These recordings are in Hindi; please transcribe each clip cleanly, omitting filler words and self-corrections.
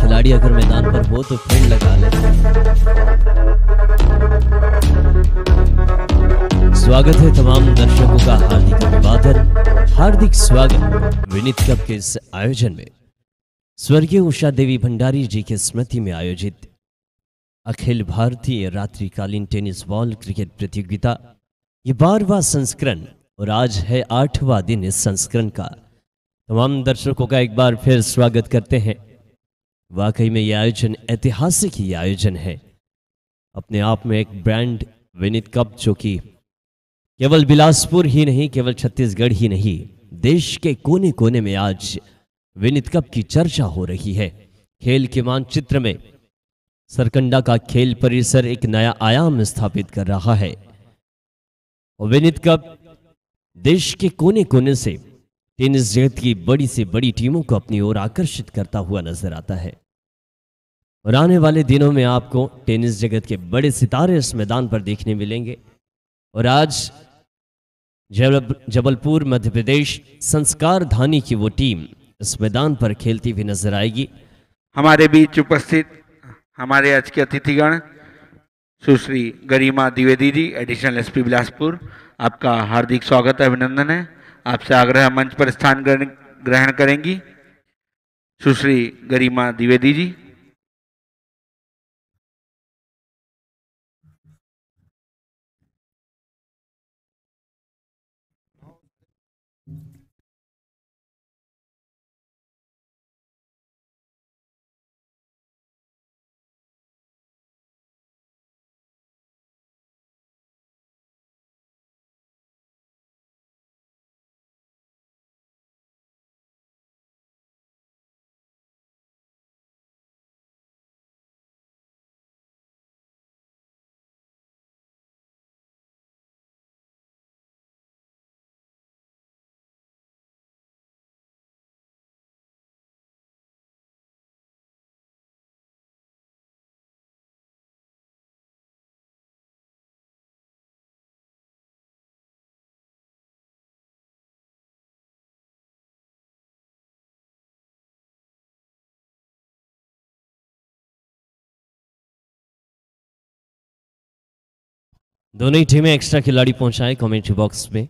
खिलाड़ी अगर मैदान पर हो तो फिर लगा ले। स्वागत है तमाम दर्शकों का हार्दिक अभिवादन, हार्दिक स्वागत विनीत कप के इस आयोजन में। स्वर्गीय उषा देवी भंडारी जी की स्मृति में आयोजित अखिल भारतीय रात्रिकालीन टेनिस बॉल क्रिकेट प्रतियोगिता, ये 12वां संस्करण और आज है 8वां दिन इस संस्करण का। तमाम दर्शकों का एक बार फिर स्वागत करते हैं। वाकई में यह आयोजन ऐतिहासिक ही आयोजन है, अपने आप में एक ब्रांड विनीत कप, जो कि केवल बिलासपुर ही नहीं, केवल छत्तीसगढ़ ही नहीं, देश के कोने कोने में आज विनीत कप की चर्चा हो रही है। खेल के मानचित्र में सरकंडा का खेल परिसर एक नया आयाम स्थापित कर रहा है और विनीत कप देश के कोने कोने से टेनिस जगत की बड़ी से बड़ी टीमों को अपनी ओर आकर्षित करता हुआ नजर आता है। और आने वाले दिनों में आपको टेनिस जगत के बड़े सितारे इस मैदान पर देखने मिलेंगे। और आज जबलपुर मध्य प्रदेश संस्कार धानी की वो टीम इस मैदान पर खेलती हुई नजर आएगी। हमारे बीच उपस्थित हमारे आज के अतिथिगण सुश्री गरिमा द्विवेदी जी, एडिशनल एसपी बिलासपुर, आपका हार्दिक स्वागत है, अभिनंदन है। आपसे आग्रह मंच पर स्थान ग्रहण करेंगी सुश्री गरिमा द्विवेदी जी। दोनों ही टीमें एक्स्ट्रा खिलाड़ी पहुंचाए कमेंट्री बॉक्स में।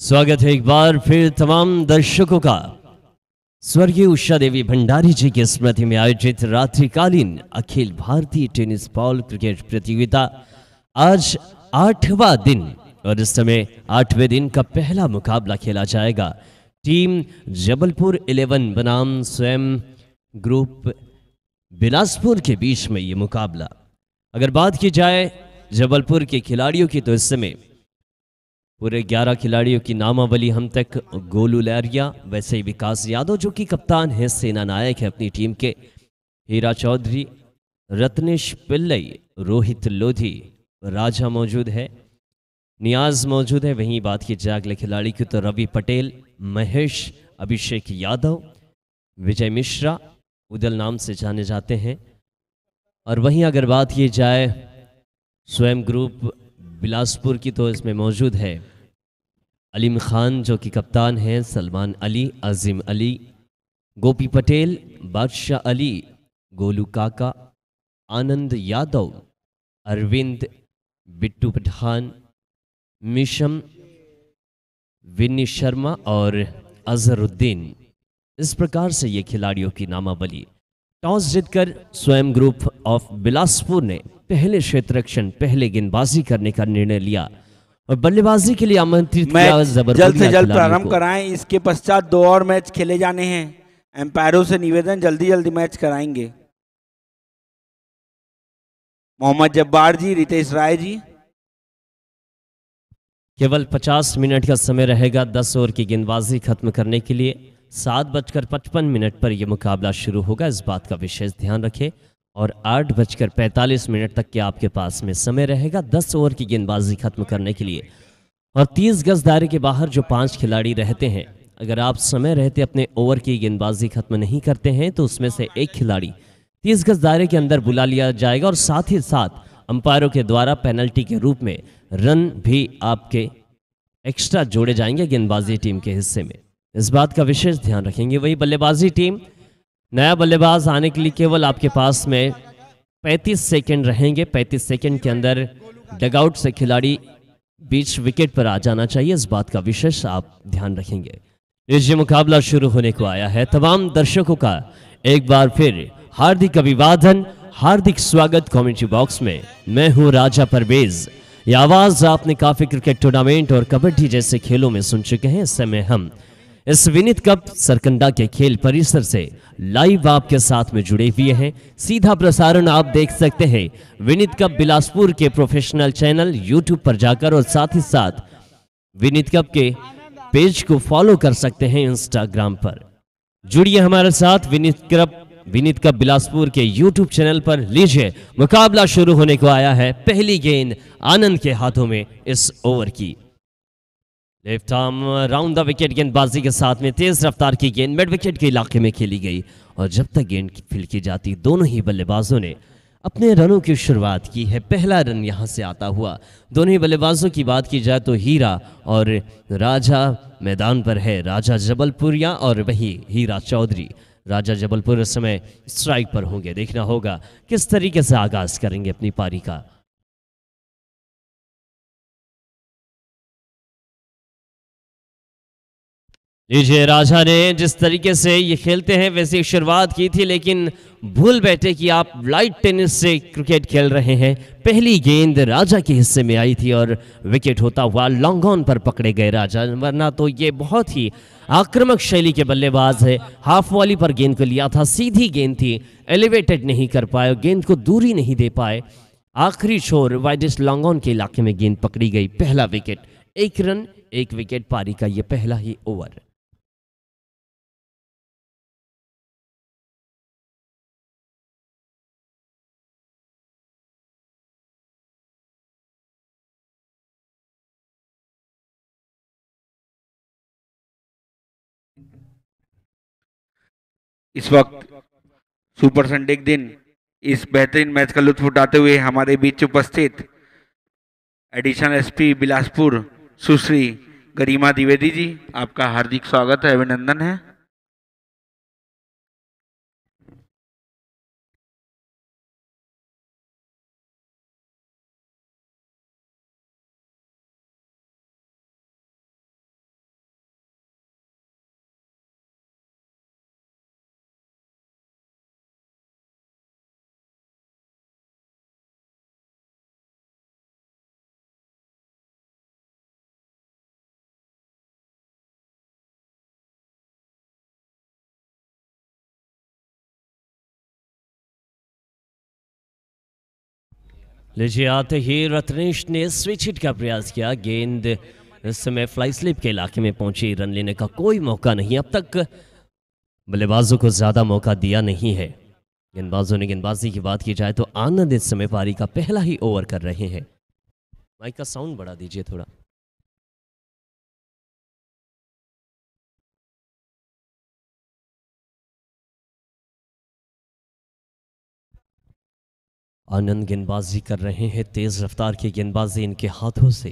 स्वागत है एक बार फिर तमाम दर्शकों का स्वर्गीय उषा देवी भंडारी जी की स्मृति में आयोजित रात्रिकालीन Akhil Bharatiya tennis ball cricket प्रतियोगिता, आज 8वां दिन और इस समय 8वें दिन का पहला मुकाबला खेला जाएगा। टीम जबलपुर 11 बनाम स्वयं ग्रुप बिलासपुर के बीच में ये मुकाबला। अगर बात की जाए जबलपुर के खिलाड़ियों की, तो इस समय पूरे 11 खिलाड़ियों की नामावली हम तक। गोलू लहरिया, वैसे ही विकास यादव जो कि कप्तान है, सेना नायक है अपनी टीम के, हीरा चौधरी, रत्नेश पिल्लई, रोहित लोधी, राजा मौजूद है, नियाज मौजूद है। वहीं बात की जाए अगले खिलाड़ी की तो रवि पटेल, महेश, अभिषेक यादव, विजय मिश्रा उदल नाम से जाने जाते हैं। और वहीं अगर बात की जाए स्वयं ग्रुप बिलासपुर की, तो इसमें मौजूद है अलीम खान जो कि कप्तान हैं, सलमान अली, अजीम अली, गोपी पटेल, बादशाह अली, गोलू काका, आनंद यादव, अरविंद, बिट्टू पठान, मिशम, विन्नी शर्मा और अजहरुद्दीन। इस प्रकार से ये खिलाड़ियों की नामावली। टॉस जीतकर स्वयं ग्रुप ऑफ बिलासपुर ने पहले क्षेत्ररक्षण, पहले गेंदबाजी करने का निर्णय लिया और बल्लेबाजी के लिए आमंत्रित किया। जल्द से जल्द प्रारंभ कराएं, इसके पश्चात 2 और मैच खेले जाने हैं। एम्पायरों से निवेदन, जल्दी जल्दी मैच कराएंगे। मोहम्मद जब्बार जी, रितेश राय जी। केवल 50 मिनट का समय रहेगा 10 ओवर की गेंदबाजी खत्म करने के लिए। 7:55 पर यह मुकाबला शुरू होगा, इस बात का विशेष ध्यान रखें। और 8:45 तक के आपके पास में समय रहेगा 10 ओवर की गेंदबाजी खत्म करने के लिए। और 30 गज दायरे के बाहर जो 5 खिलाड़ी रहते हैं, अगर आप समय रहते अपने ओवर की गेंदबाजी खत्म नहीं करते हैं तो उसमें से एक खिलाड़ी 30 गज दायरे के अंदर बुला लिया जाएगा और साथ ही साथ अंपायरों के द्वारा पेनल्टी के रूप में रन भी आपके एक्स्ट्रा जोड़े जाएंगे गेंदबाजी टीम के हिस्से में, इस बात का विशेष ध्यान रखेंगे। वही बल्लेबाजी टीम, नया बल्लेबाज आने के लिए केवल आपके पास में 35 सेकंड रहेंगे। 35 सेकंड के अंदर डगआउट से खिलाड़ी बीच विकेट पर आ जाना चाहिए, इस बात का विशेष आप ध्यान रखेंगे। ये मुकाबला शुरू होने को आया है। तमाम दर्शकों का एक बार फिर हार्दिक अभिवादन, हार्दिक स्वागत कमेंट्री बॉक्स में। मैं हूं राजा परवेज। यह आवाज आपने काफी क्रिकेट टूर्नामेंट और कबड्डी जैसे खेलों में सुन चुके हैं। इस समय हम इस विनीत कप सरकंडा के खेल परिसर से लाइव आपके साथ में जुड़े हुए हैं। सीधा प्रसारण आप देख सकते हैं विनीत कप बिलासपुर के प्रोफेशनल चैनल यूट्यूब पर जाकर, और साथ ही साथ विनीत कप के पेज को फॉलो कर सकते हैं इंस्टाग्राम पर। जुड़िए हमारे साथ विनीत कप बिलासपुर के यूट्यूब चैनल पर। लीजिए, मुकाबला शुरू होने को आया है। पहली गेंद आनंद के हाथों में इस ओवर की। Left arm round the wicket गेंदबाजी के साथ में तेज रफ्तार की गेंद मिड विकेट के इलाके में खेली गई, और जब तक गेंद फील्ड की जाती दोनों ही बल्लेबाजों ने अपने रनों की शुरुआत की है। पहला रन यहां से आता हुआ। दोनों ही बल्लेबाजों की बात की जाए तो हीरा और राजा मैदान पर है, राजा जबलपुरिया और वही हीरा चौधरी। राजा जबलपुर इस समय स्ट्राइक पर होंगे। देखना होगा किस तरीके से आगाज करेंगे अपनी पारी का। लीजिए, राजा ने जिस तरीके से ये खेलते हैं वैसे शुरुआत की थी, लेकिन भूल बैठे कि आप लाइट टेनिस से क्रिकेट खेल रहे हैं। पहली गेंद राजा के हिस्से में आई थी और विकेट होता हुआ लॉन्ग ऑन पर पकड़े गए राजा, वरना तो ये बहुत ही आक्रामक शैली के बल्लेबाज है। हाफ वॉली पर गेंद को लिया था, सीधी गेंद थी, एलिवेटेड नहीं कर पाए, गेंद को दूरी नहीं दे पाए। आखिरी छोर वाइडेस्ट लॉन्ग ऑन के इलाके में गेंद पकड़ी गई। पहला विकेट, 1 रन 1 विकेट पारी का ये पहला ही ओवर। इस वक्त सुपर संडे के दिन इस बेहतरीन मैच का लुत्फ उठाते हुए हमारे बीच उपस्थित एडिशनल एसपी बिलासपुर सुश्री गरिमा द्विवेदी जी, आपका हार्दिक स्वागत है, अभिनंदन है। लीजिए, आते ही रत्नेश ने स्विच हिट का प्रयास किया। गेंद इस समय फ्लाई स्लिप के इलाके में पहुंची, रन लेने का कोई मौका नहीं। अब तक बल्लेबाजों को ज्यादा मौका दिया नहीं है। गेंदबाजों ने गेंदबाजी की बात की जाए तो आनंद इस समय पारी का पहला ही ओवर कर रहे हैं। माइक का साउंड बढ़ा दीजिए थोड़ा। आनंद गेंदबाजी कर रहे हैं, तेज रफ्तार की गेंदबाजी इनके हाथों से।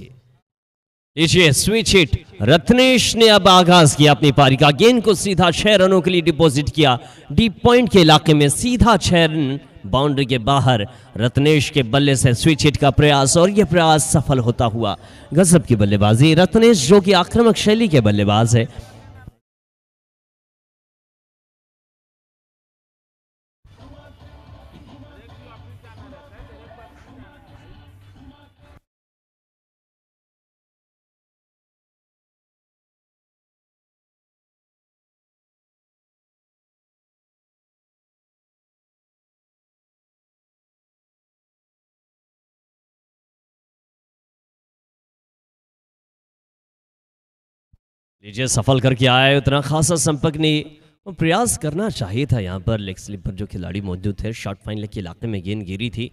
लीजिए, स्विच हिट, रत्नेश ने अब आगाज किया अपनी पारी का। गेंद को सीधा 6 रनों के लिए डिपॉजिट किया, डीप पॉइंट के इलाके में सीधा 6 रन बाउंड्री के बाहर। रत्नेश के बल्ले से स्विच हिट का प्रयास, और यह प्रयास सफल होता हुआ। गजब की बल्लेबाजी रत्नेश, जो कि आक्रामक शैली के बल्लेबाज है। लीजिए सफल करके आया, उतना खासा संपर्क नहीं, वो प्रयास करना चाहिए था। यहाँ पर लेग स्लिप पर जो खिलाड़ी मौजूद थे, शॉर्ट फाइनल के इलाके में गेंद गिरी थी,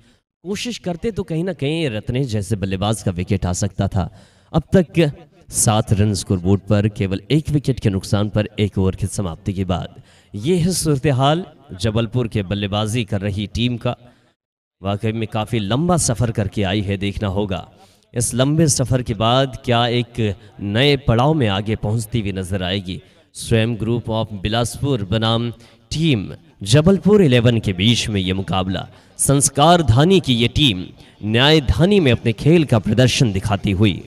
कोशिश करते तो कहीं ना कहीं रत्नेश जैसे बल्लेबाज का विकेट आ सकता था। अब तक 7 रन स्कोरबोर्ड पर, केवल 1 विकेट के नुकसान पर 1 ओवर की समाप्ति के बाद। ये है सूरत हाल जबलपुर के बल्लेबाजी कर रही टीम का। वाकई में काफ़ी लंबा सफ़र करके आई है, देखना होगा इस लंबे सफ़र के बाद क्या एक नए पड़ाव में आगे पहुंचती हुई नजर आएगी। स्वयं ग्रुप ऑफ बिलासपुर बनाम टीम जबलपुर 11 के बीच में ये मुकाबला। संस्कार धानी की ये टीम न्याय धानी में अपने खेल का प्रदर्शन दिखाती हुई।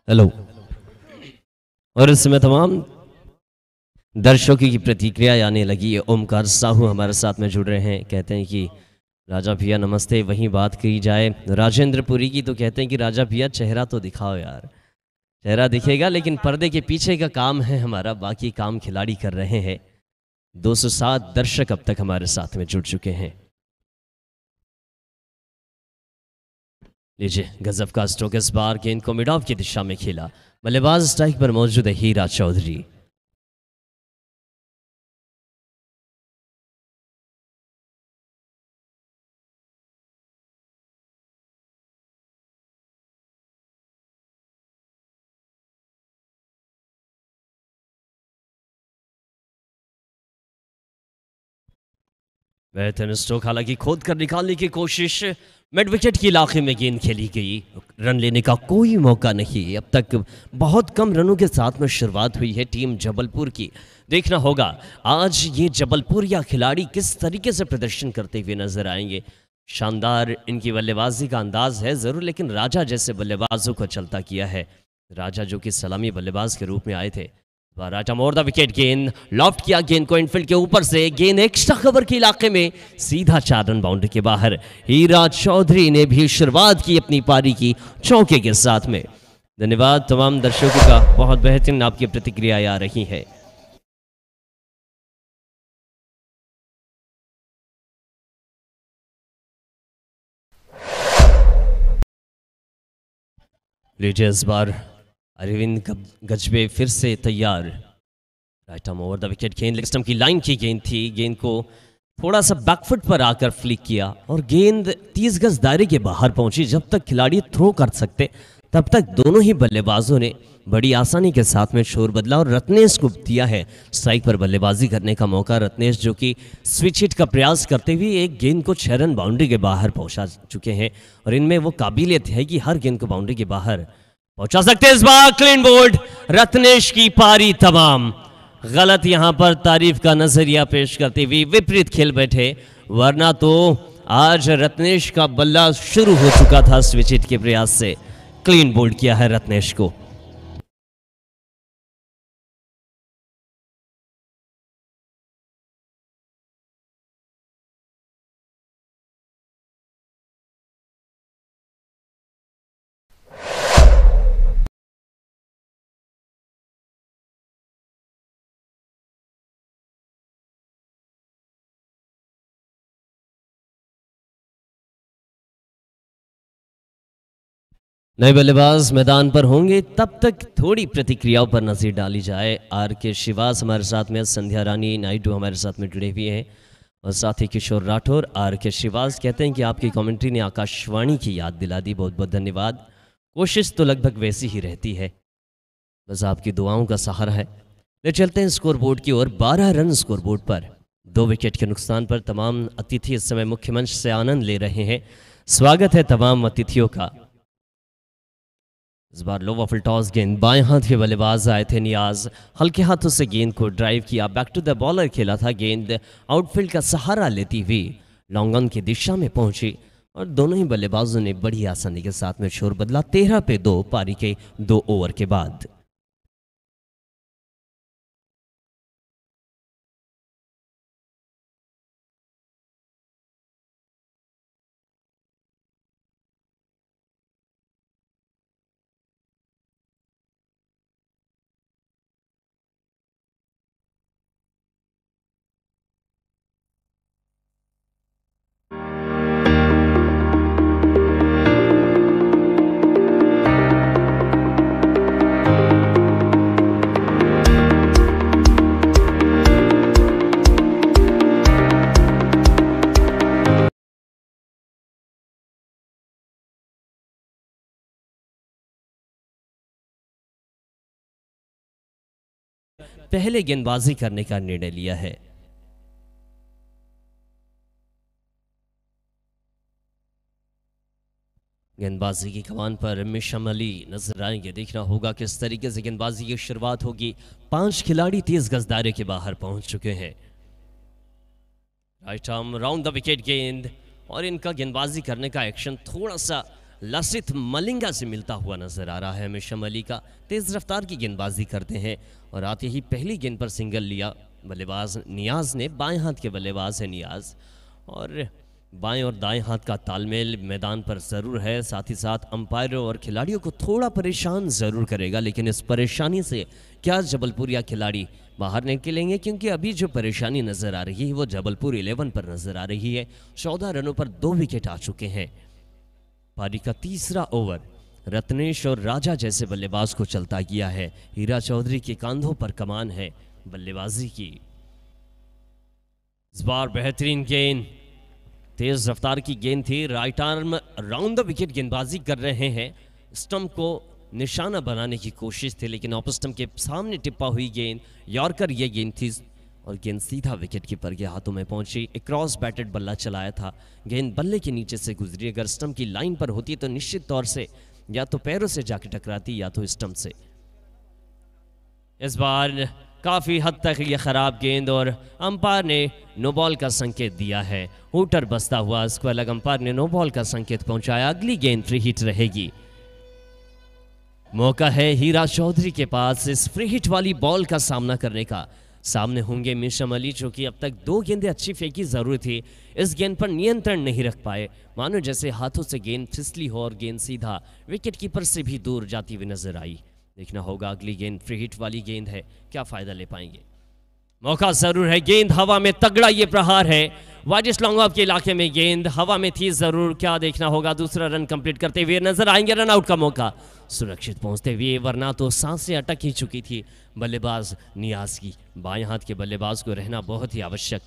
हेलो। और इस समय तमाम दर्शकों की प्रतिक्रिया आने लगी है। ओमकार साहू हमारे साथ में जुड़ रहे हैं, कहते हैं कि राजा भैया नमस्ते। वहीं बात की जाए राजेंद्र पुरी की तो कहते हैं कि राजा भैया चेहरा तो दिखाओ यार। चेहरा दिखेगा लेकिन पर्दे के पीछे का काम है हमारा, बाकी काम खिलाड़ी कर रहे हैं। 207 दर्शक अब तक हमारे साथ में जुड़ चुके हैं। लीजिए गजब का स्ट्रोक, इस बार गेंद को मिड ऑफ की दिशा में खेला। बल्लेबाज स्ट्राइक पर मौजूद है हीरा चौधरी। बेहतरीन स्ट्रोक, हालांकि खोद कर निकालने की कोशिश, मिड विकेट के इलाके में गेंद खेली गई, रन लेने का कोई मौका नहीं। अब तक बहुत कम रनों के साथ में शुरुआत हुई है टीम जबलपुर की। देखना होगा आज ये जबलपुरिया खिलाड़ी किस तरीके से प्रदर्शन करते हुए नजर आएंगे। शानदार इनकी बल्लेबाजी का अंदाज है ज़रूर, लेकिन राजा जैसे बल्लेबाजों को चलता किया है। राजा जो कि सलामी बल्लेबाज के रूप में आए थे, राजा मोर द विकेट, गेंद लॉफ्ट किया, गेंद को इनफील्ड के ऊपर से, गेंद एक्स्ट्रा कवर के इलाके में, सीधा 4 रन बाउंड्री के बाहर। हीरा चौधरी ने भी शुरुआत की अपनी पारी की चौके के साथ में। धन्यवाद तमाम दर्शकों का, बहुत बेहतरीन आपकी प्रतिक्रियाएं आ रही है। लीजिए इस बार अरविंद गजबे फिर से तैयार। Right arm over the wicket, गेंद लेग स्टंप की लाइन की गेंद थी, गेंद को थोड़ा सा बैकफुट पर आकर फ्लिक किया और गेंद 30 गज दायरे के बाहर पहुंची। जब तक खिलाड़ी थ्रो कर सकते तब तक दोनों ही बल्लेबाजों ने बड़ी आसानी के साथ में शोर बदला और रत्नेश को दिया है स्ट्राइक पर बल्लेबाजी करने का मौका। रत्नेश जो कि स्विच हिट का प्रयास करते हुए एक गेंद को 6 रन बाउंड्री के बाहर पहुंचा चुके हैं और इनमें वो काबिलियत है कि हर गेंद को बाउंड्री के बाहर पहुंचा सकते हैं। इस बार क्लीन बोल्ड, रत्नेश की पारी तमाम। गलत यहां पर तारीफ का नजरिया पेश करते हुए विपरीत खेल बैठे, वरना तो आज रत्नेश का बल्ला शुरू हो चुका था स्विच हिट के प्रयास से। क्लीन बोल्ड किया है रत्नेश को। नए बल्लेबाज मैदान पर होंगे, तब तक थोड़ी प्रतिक्रियाओं पर नजर डाली जाए। आर के श्रीवास हमारे साथ में, संध्या रानी नायडू हमारे साथ में जुड़े हुए हैं और साथ ही किशोर राठौर। आर के श्रीवास कहते हैं कि आपकी कमेंट्री ने आकाशवाणी की याद दिला दी, बहुत बहुत धन्यवाद। कोशिश तो लगभग वैसी ही रहती है, बस आपकी दुआओं का सहारा है। ले चलते हैं स्कोर बोर्ड की ओर। 12 रन स्कोर बोर्ड पर, 2 विकेट के नुकसान पर तमाम अतिथि इस समय मुख्य मंच से आनंद ले रहे हैं। स्वागत है तमाम अतिथियों का। इस बार लो वफल टॉस, गेंद बाएं हाथ के बल्लेबाज आए थे नियाज, हल्के हाथों से गेंद को ड्राइव किया, बैक टू द बॉलर खेला था, गेंद आउटफील्ड का सहारा लेती हुई लॉन्ग ऑन की दिशा में पहुंची और दोनों ही बल्लेबाजों ने बड़ी आसानी के साथ में शोर बदला। 13 पे 2 पारी के 2 ओवर के बाद। पहले गेंदबाजी करने का निर्णय लिया है। गेंदबाजी की कमान पर मिशम अली नजर आएंगे। देखना होगा किस तरीके से गेंदबाजी की शुरुआत होगी। 5 खिलाड़ी 30 गज दायरे के बाहर पहुंच चुके हैं। Right arm round the wicket गेंद, और इनका गेंदबाजी करने का एक्शन थोड़ा सा लसित मलिंगा से मिलता हुआ नजर आ रहा है। मिशम अली का तेज रफ्तार की गेंदबाजी करते हैं और आते ही पहली गेंद पर सिंगल लिया बल्लेबाज नियाज ने। बाएं हाथ के बल्लेबाज है नियाज, और बाएं और दाएं हाथ का तालमेल मैदान पर ज़रूर है। साथ ही साथ अंपायरों और खिलाड़ियों को थोड़ा परेशान ज़रूर करेगा, लेकिन इस परेशानी से क्या जबलपुरिया खिलाड़ी बाहर निकलेंगे? क्योंकि अभी जो परेशानी नज़र आ रही है वो जबलपुर 11 पर नज़र आ रही है। 14 रनों पर 2 विकेट आ चुके हैं। पारी का तीसरा ओवर रत्नेश और राजा जैसे बल्लेबाज को चलता गया है। हीरा चौधरी के कंधों पर कमान है बल्लेबाजी की। इस बार बेहतरीन गेंद, तेज रफ्तार की गेंद थी। Right arm round the wicket गेंदबाजी कर रहे हैं। स्टंप को निशाना बनाने की कोशिश थी, लेकिन ऑफ स्टंप के सामने टिप्पा हुई गेंद यॉर्कर ये गेंद थी, और गेंद सीधा विकेट कीपर के हाथों में पहुंची। एक क्रॉस बैटेड बल्ला चलाया था, गेंद बल्ले के नीचे से गुजरी। अगर स्टंप की लाइन पर होती तो निश्चित तौर से या तो पैरों से जाके टकराती या तो स्टंप से। इस बार काफ़ी हद तक ये खराब गेंद, और अंपायर ने नो बॉल का संकेत दिया है। हूटर बजता हुआ इसको अलग अंपायर ने नो बॉल का संकेत पहुंचाया। अगली गेंद फ्री हिट रहेगी। मौका है हीरा चौधरी के पास इस फ्री हिट वाली बॉल का सामना करने का। सामने होंगे मिशम अली, जो कि अब तक 2 गेंदें अच्छी फेंकी जरूर थी। इस गेंद पर नियंत्रण नहीं रख पाए, मानो जैसे हाथों से गेंद फिसली हो और गेंद सीधा विकेट कीपर से भी दूर जाती हुई नजर आई। देखना होगा अगली गेंद फ्री हिट वाली गेंद है, क्या फायदा ले पाएंगे? मौका जरूर है, गेंद हवा में, तगड़ा ये प्रहार है। वाइडिश लॉन्ग ऑफ के इलाके में गेंद हवा में थी जरूर। क्या देखना होगा? दूसरा रन कंप्लीट करते हुए नजर आएंगे। रन आउट का मौका सुरक्षित पहुंचते हुए, वरना तो सांसें अटक ही चुकी थी बल्लेबाज नियाज की। बाएं हाथ के बल्लेबाज को रहना बहुत ही आवश्यक।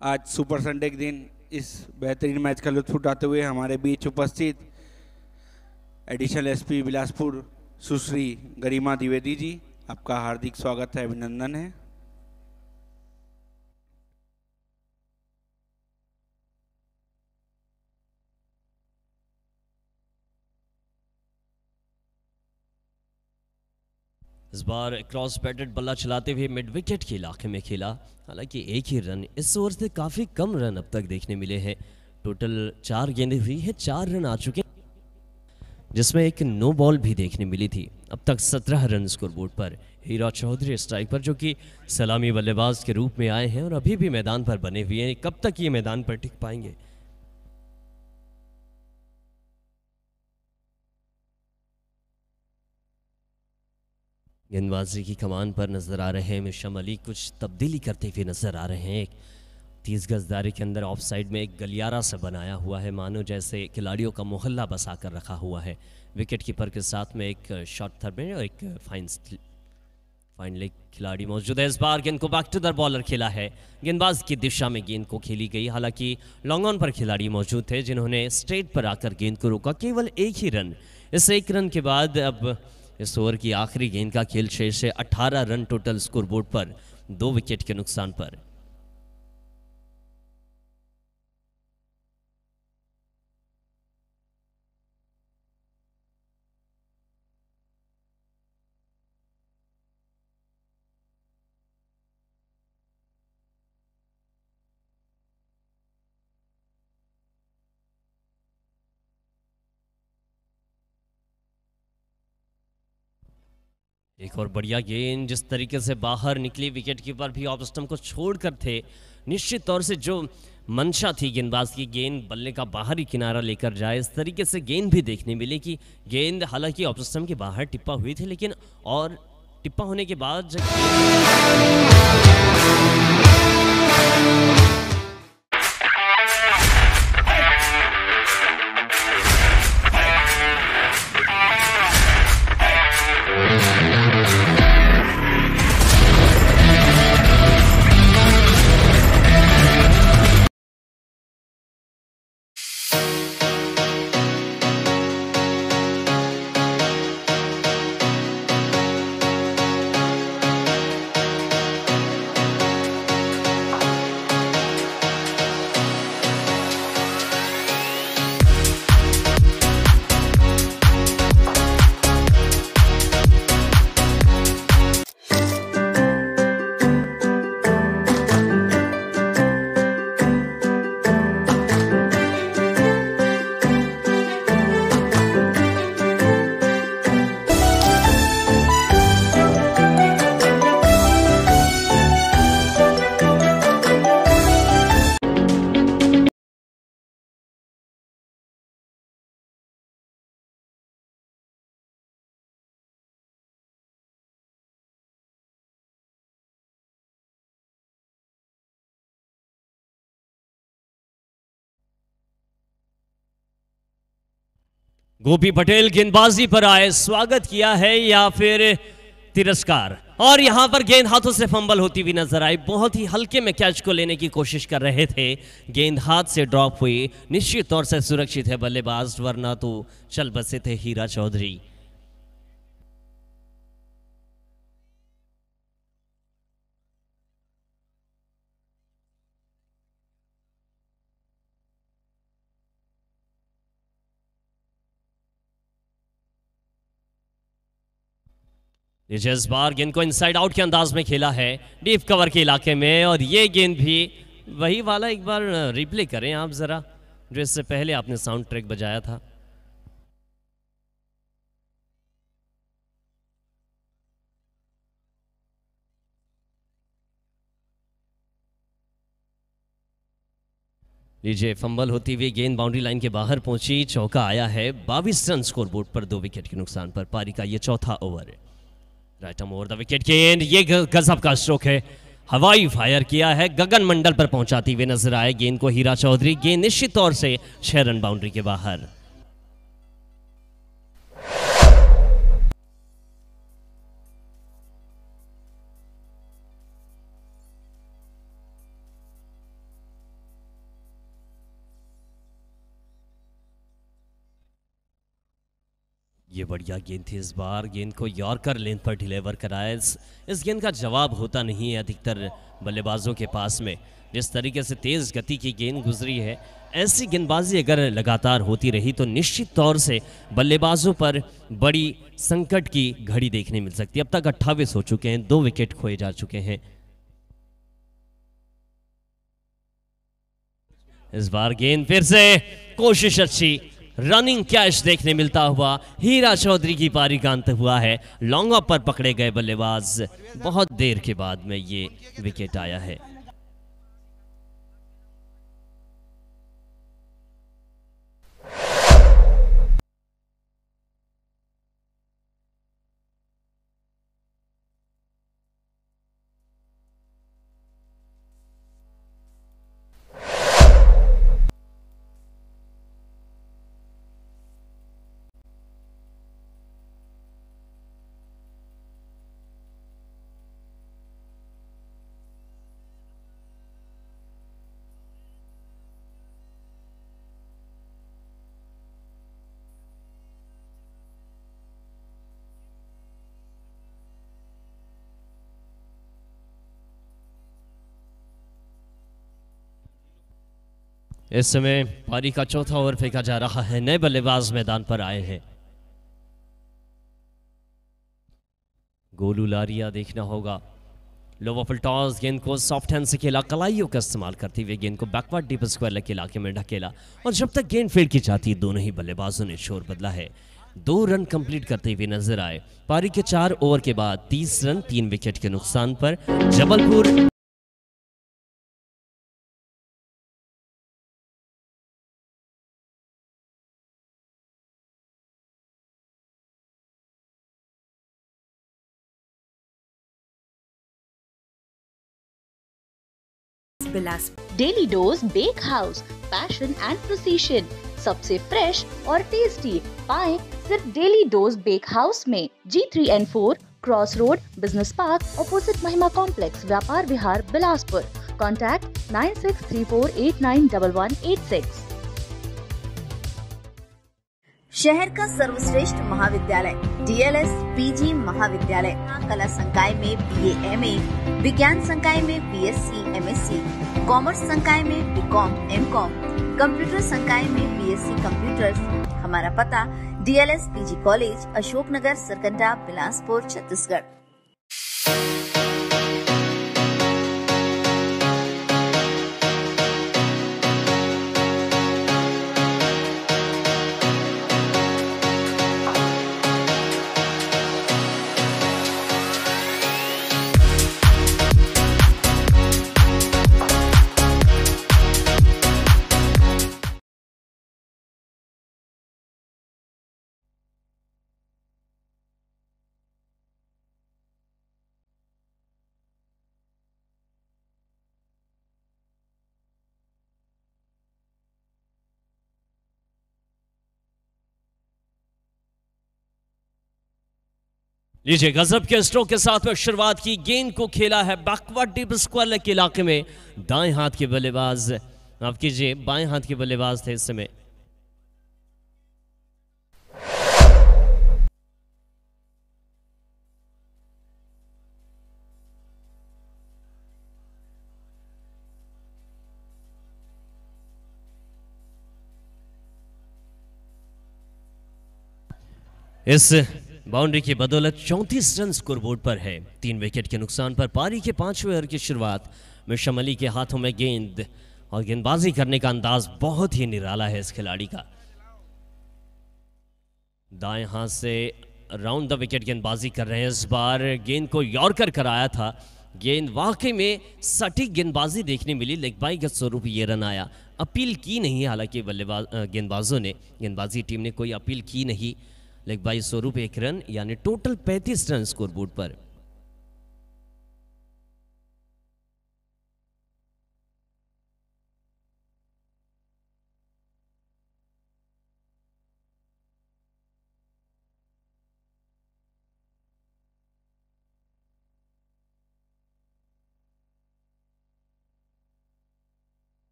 आज सुपर संडे के दिन इस बेहतरीन मैच का लुत्फ उठाते हुए हमारे बीच उपस्थित एडिशनल एसपी बिलासपुर सुश्री गरिमा द्विवेदी जी, आपका हार्दिक स्वागत है, अभिनंदन है। इस बार क्रॉस बैटेड बल्ला चलाते हुए मिड विकेट के इलाके में खेला। हालांकि एक ही रन, इस ओवर से काफ़ी कम रन अब तक देखने मिले हैं। टोटल 4 गेंदें हुई है, 4 रन आ चुके, जिसमें एक नो बॉल भी देखने मिली थी। अब तक 17 रन स्कोरबोर्ड पर। हीरा चौधरी स्ट्राइक पर, जो कि सलामी बल्लेबाज के रूप में आए हैं और अभी भी मैदान पर बने हुए हैं। कब तक ये मैदान पर टिक पाएंगे? गेंदबाजी की कमान पर नजर आ रहे हैं मिशम अली, कुछ तब्दीली करते हुए नजर आ रहे हैं। 30 गज दायरे के अंदर ऑफ साइड में एक गलियारा सा बनाया हुआ है, मानो जैसे खिलाड़ियों का मोहल्ला बसा कर रखा हुआ है। विकेट कीपर के साथ में एक शॉर्ट थर्ड में और एक फाइन लेग खिलाड़ी मौजूद है। इस बार गेंद को बैक टू द बॉलर खेला है, गेंदबाज की दिशा में गेंद को खेली गई। हालांकि लॉन्ग ऑन पर खिलाड़ी मौजूद थे जिन्होंने स्ट्रेट पर आकर गेंद को रोका। केवल एक ही रन, इस एक रन के बाद अब इस ओवर की आखिरी गेंद का खेल शेष है। 18 रन टोटल स्कोरबोर्ड पर, 2 विकेट के नुकसान पर। एक और बढ़िया गेंद, जिस तरीके से बाहर निकली, विकेट कीपर भी ऑफ स्टंप को छोड़कर थे। निश्चित तौर से जो मंशा थी गेंदबाज की, गेंद बल्ले का बाहरी किनारा लेकर जाए, इस तरीके से गेंद भी देखने मिली कि गेंद हालांकि ऑफ स्टंप के बाहर टिप्पा हुई थी, लेकिन और टिप्पा होने के बाद जब गोपी पटेल गेंदबाजी पर आए, स्वागत किया है या फिर तिरस्कार। और यहां पर गेंद हाथों से फंबल होती हुई नजर आई। बहुत ही हल्के में कैच को लेने की कोशिश कर रहे थे, गेंद हाथ से ड्रॉप हुई। निश्चित तौर से सुरक्षित है बल्लेबाज, वरना तो चल बसे थे हीरा चौधरी। इस बार गेंद को इनसाइड आउट के अंदाज में खेला है, डीप कवर के इलाके में। और ये गेंद भी वही वाला, एक बार रिप्ले करें आप जरा, जो इससे पहले आपने साउंड ट्रैक बजाया था। लीजिए, फंबल होती हुई गेंद बाउंड्री लाइन के बाहर पहुंची, चौका आया है। 22 रन स्कोरबोर्ड पर 2 विकेट के नुकसान पर। पारी का ये चौथा ओवर है। Right arm over the wicket गेंद, ये गजब का स्ट्रोक है, हवाई फायर किया है, गगन मंडल पर पहुंचाती हुई नजर आए गेंद को हीरा चौधरी। गेंद निश्चित तौर से 6 रन बाउंड्री के बाहर। ये बढ़िया गेंद थी इस बार, गेंद को यॉर्कर लेंथ पर डिलीवर कराया। इस गेंद का जवाब होता नहीं है अधिकतर बल्लेबाजों के पास में। जिस तरीके से तेज गति की गेंद गुजरी है, ऐसी गेंदबाजी अगर लगातार होती रही तो निश्चित तौर से बल्लेबाजों पर बड़ी संकट की घड़ी देखने मिल सकती है। अब तक 28 हो चुके हैं, 2 विकेट खोए जा चुके हैं। इस बार गेंद फिर से, कोशिश अच्छी, रनिंग कैच देखने मिलता हुआ हीरा चौधरी की पारी का अंत हुआ है। लॉन्ग ऑफ पर पकड़े गए बल्लेबाज, बहुत देर के बाद में ये विकेट आया है। इस समय पारी का चौथा ओवर फेंका जा रहा है। नए बल्लेबाज मैदान पर आए हैं। गोलू लारिया देखना होगा। लो फुल टॉस, गेंद को सॉफ्ट हैंड से खेला, कलाइयों का इस्तेमाल करते हुए गेंद को बैकवर्ड डीप स्क्वायर लेग के इलाके में ढकेला। और जब तक गेंद फील्ड की जाती, दोनों ही बल्लेबाजों ने शोर बदला है। 2 रन कंप्लीट करते हुए नजर आए। पारी के 4 ओवर के बाद 30 रन 3 विकेट के नुकसान पर Jabalpur daily dose bake house, passion and precision, सबसे फ्रेश और टेस्टी पाएं सिर्फ डेली डोज बेक हाउस में। G3N4 cross road, business park, opposite Mahima complex, Vyapar Vihar, Bilaspur. Contact 9634891186। शहर का सर्वश्रेष्ठ महाविद्यालय DLS PG महाविद्यालय, कला संकाय में BA MA, विज्ञान संकाय में BSc MSc, कॉमर्स संकाय में BCom MCom, कंप्यूटर संकाय में BSc कंप्यूटर्स। हमारा पता DLS PG college, Ashoknagar, Sarkanda, Bilaspur, Chhattisgarh. लीजिए गजब के स्ट्रोक के साथ में शुरुआत की, गेंद को खेला है बैकवर्ड डीप स्क्वायर लेग के इलाके में। दाएं हाथ के बल्लेबाज, माफ कीजिए बाएं हाथ के बल्लेबाज थे इस समय। इस बाउंड्री की बदौलत 34 रन स्कोरबोर्ड पर है। 3 विकेट के नुकसान पर पारी के 5वें ओवर की शुरुआत में शमली के हाथों में गेंद और गेंदबाजी करने का अंदाज बहुत ही निराला है इस खिलाड़ी का। दाएं हाथ से राउंड द विकेट गेंदबाजी कर रहे हैं। इस बार गेंद को यॉर्कर कराया था। गेंद वाकई में सटीक गेंदबाजी देखने मिली, लेग बाई के स्वरूप ये रन आया। अपील की नहीं, हालांकि गेंदबाजों ने, गेंदबाजी टीम ने कोई अपील की नहीं। लेग बाई स्वरूप 1 रन, यानी टोटल 35 रन स्कोरबोर्ड पर।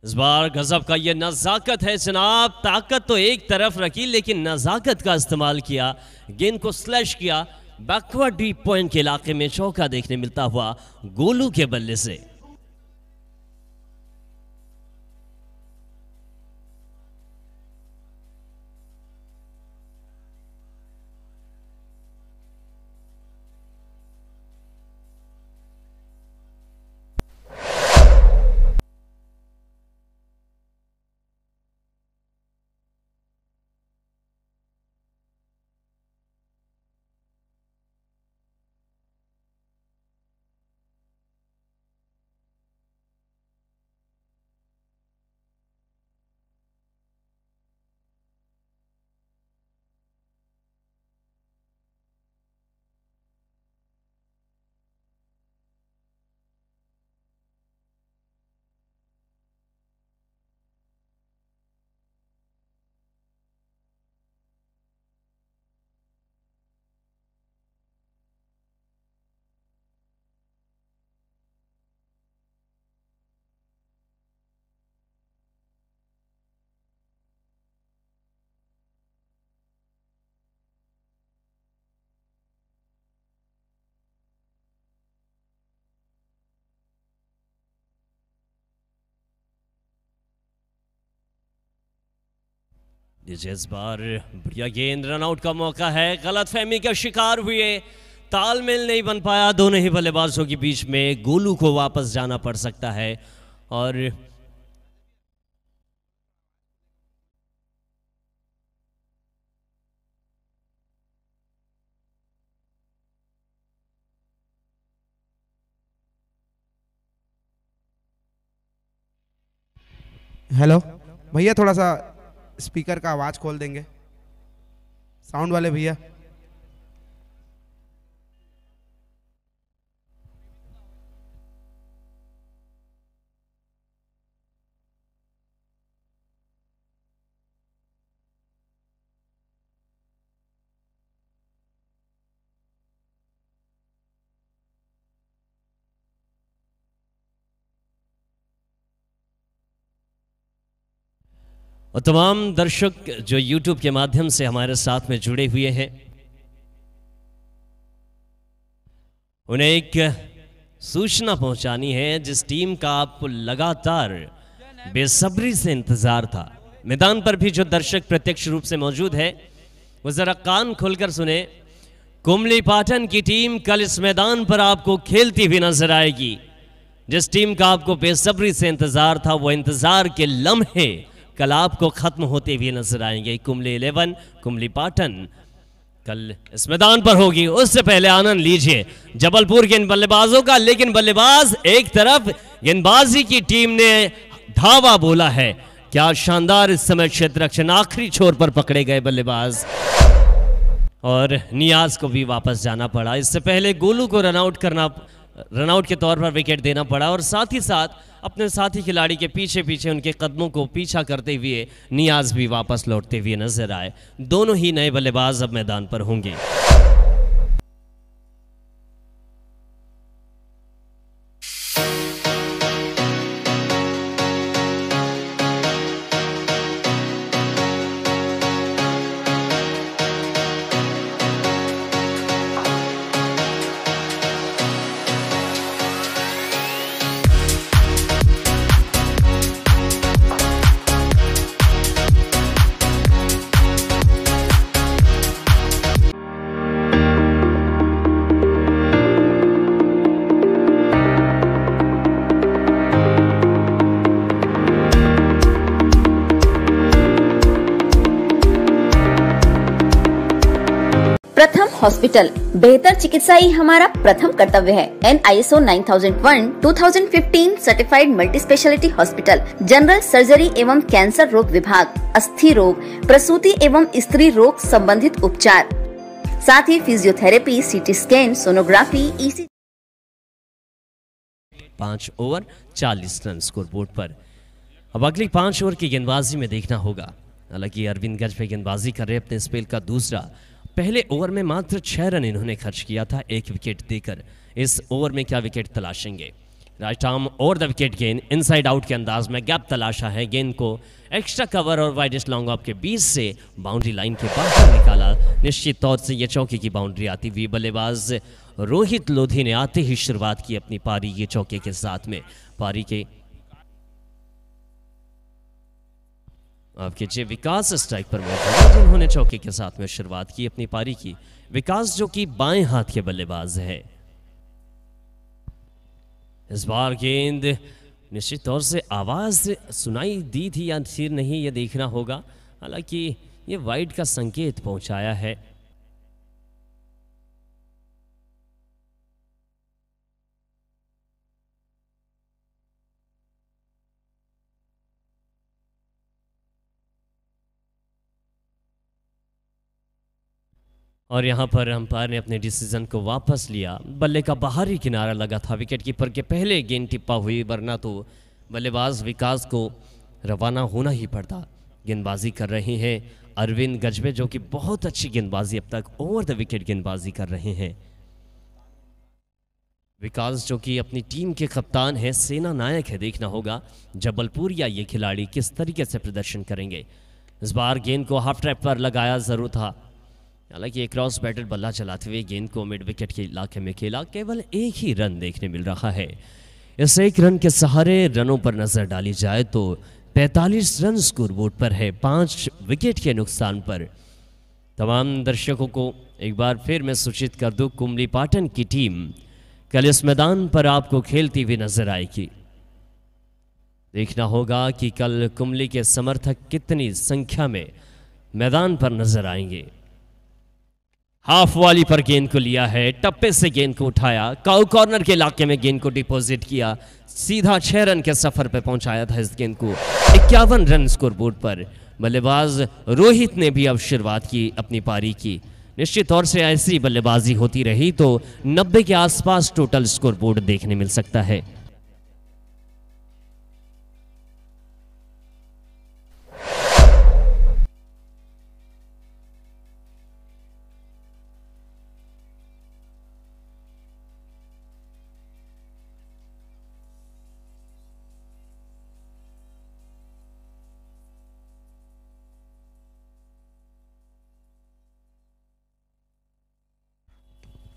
इस बार गजब का ये नजाकत है जनाब, ताकत तो एक तरफ रखी लेकिन नजाकत का इस्तेमाल किया, गेंद को स्लैश किया। बैकवर्ड डीप पॉइंट के इलाके में चौका देखने मिलता हुआ गोलू के बल्ले से। इस बार बढ़िया गेंद, रनआउट का मौका है। गलतफहमी का शिकार हुए, तालमेल नहीं बन पाया दोनों ही बल्लेबाजों के बीच में। गोलू को वापस जाना पड़ सकता है और हेलो भैया, थोड़ा सा स्पीकर का आवाज खोल देंगे, साउंड वाले भैया। और तमाम दर्शक जो YouTube के माध्यम से हमारे साथ में जुड़े हुए हैं, उन्हें एक सूचना पहुंचानी है जिस टीम का आपको लगातार बेसब्री से इंतजार था। मैदान पर भी जो दर्शक प्रत्यक्ष रूप से मौजूद है वो जरा कान खोलकर सुने। कुमली पाटन की टीम कल इस मैदान पर आपको खेलती हुई नजर आएगी। जिस टीम का आपको बेसब्री से इंतजार था, वो इंतजार के लम्हे कल आपको खत्म होते हुए नजर आएंगे। कुमली 11 कुमली पाटन कल इस मैदान पर होगी। उससे पहले आनंद लीजिए जबलपुर के इन बल्लेबाजों का। लेकिन बल्लेबाज एक तरफ, गेंदबाजी की टीम ने धावा बोला है। क्या शानदार इस समय क्षेत्र रक्षण, आखिरी छोर पर पकड़े गए बल्लेबाज और नियाज को भी वापस जाना पड़ा। इससे पहले गोलू को रनआउट करना रनआउट के तौर पर विकेट देना पड़ा और साथ ही साथ अपने साथी खिलाड़ी के पीछे पीछे उनके कदमों को पीछा करते हुए नियाज भी वापस लौटते हुए नजर आए। दोनों ही नए बल्लेबाज अब मैदान पर होंगे। प्रथम हॉस्पिटल, बेहतर चिकित्सा ही हमारा प्रथम कर्तव्य है। NISO 9001/2015 certified multi speciality hospital, general surgery एवं कैंसर रोग विभाग, अस्थि रोग, प्रसूति एवं स्त्री रोग संबंधित उपचार, साथ ही physiotherapy, CT scan, sonography, ECG। 5 over 40 run scoreboard पर। अब अगली 5 ओवर की गेंदबाजी में देखना होगा। हालांकि अरविंद गज पे गेंदबाजी कर रहे अपने स्पेल का दूसरा। पहले ओवर में मात्र 6 रन इन्होंने खर्च किया था 1 विकेट देकर। इस ओवर में क्या विकेट तलाशेंगे? राइट आर्म और द विकेट गेंद इनसाइड आउट के अंदाज में गैप तलाशा है। गेंद को एक्स्ट्रा कवर और वाइडेस्ट लॉन्ग ऑफ के बीच से बाउंड्री लाइन के बाहर निकाला। निश्चित तौर से यह चौके की बाउंड्री आती हुई। बल्लेबाज रोहित लोधी ने आते ही शुरुआत की अपनी पारी ये चौके के साथ में। पारी के आपके जे विकास स्ट्राइक पर मौजूद है, जिन्होंने चौके के साथ में शुरुआत की अपनी पारी की। विकास जो कि बाएं हाथ के बल्लेबाज है। इस बार गेंद निश्चित तौर से आवाज सुनाई दी थी या फिर नहीं, यह देखना होगा। हालांकि ये वाइड का संकेत पहुंचाया है। और यहां पर अंपायर ने अपने डिसीजन को वापस लिया। बल्ले का बाहरी किनारा लगा था विकेट कीपर के पहले गेंद टिप्पा हुई, वरना तो बल्लेबाज विकास को रवाना होना ही पड़ता। गेंदबाजी कर रहे हैं अरविंद गजबे, जो कि बहुत अच्छी गेंदबाजी अब तक ओवर द विकेट गेंदबाजी कर रहे हैं। विकास जो कि अपनी टीम के कप्तान है, सेना नायक है। देखना होगा जबलपुर या ये खिलाड़ी किस तरीके से प्रदर्शन करेंगे। इस बार गेंद को हाफ ट्रैप पर लगाया जरूर था। हालांकि एक क्रॉस बैटर बल्ला चलाते हुए गेंद को मिड विकेट के इलाके में खेला। केवल एक ही रन देखने मिल रहा है। इस एक रन के सहारे रनों पर नजर डाली जाए तो 45 रन स्कोरबोर्ड पर है, 5 विकेट के नुकसान पर। तमाम दर्शकों को एक बार फिर मैं सूचित कर दूं, कुमली पाटन की टीम कल इस मैदान पर आपको खेलती हुई नजर आएगी। देखना होगा कि कल कुमली के समर्थक कितनी संख्या में मैदान पर नजर आएंगे। हाफ वाली पर गेंद को लिया है, टप्पे से गेंद को उठाया, काउ कॉर्नर के इलाके में गेंद को डिपॉजिट किया, सीधा 6 रन के सफर पर पहुंचाया था इस गेंद को। 51 रन स्कोरबोर्ड पर। बल्लेबाज रोहित ने भी अब शुरुआत की अपनी पारी की। निश्चित तौर से ऐसी बल्लेबाजी होती रही तो 90 के आसपास टोटल स्कोरबोर्ड देखने मिल सकता है।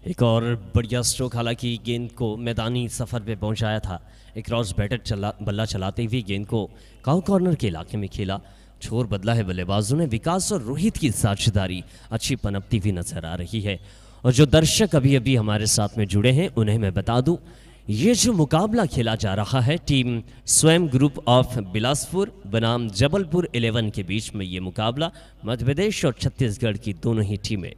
एक और बढ़िया स्ट्रोक, हालांकि गेंद को मैदानी सफ़र पे पहुंचाया था। एक क्रॉस बैटर बल्ला चलाते हुए गेंद को काउ कॉर्नर के इलाके में खेला। छोर बदला है बल्लेबाजों ने। विकास और रोहित की साझेदारी अच्छी पनपती हुई नजर आ रही है। और जो दर्शक अभी अभी हमारे साथ में जुड़े हैं उन्हें मैं बता दूं, ये जो मुकाबला खेला जा रहा है टीम स्वयं ग्रुप ऑफ बिलासपुर बनाम जबलपुर 11 के बीच में, ये मुकाबला मध्य प्रदेश और छत्तीसगढ़ की दोनों ही टीमें।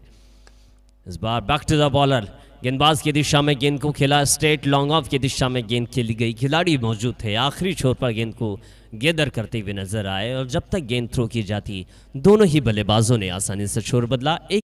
इस बार बैक टू द बॉलर, गेंदबाज की दिशा में गेंद को खेला, स्ट्रेट लॉन्ग ऑफ की दिशा में गेंद खेली गई। खिलाड़ी मौजूद थे, आखिरी छोर पर गेंद को गेदर करते हुए नजर आए और जब तक गेंद थ्रो की जाती दोनों ही बल्लेबाजों ने आसानी से छोर बदला। एक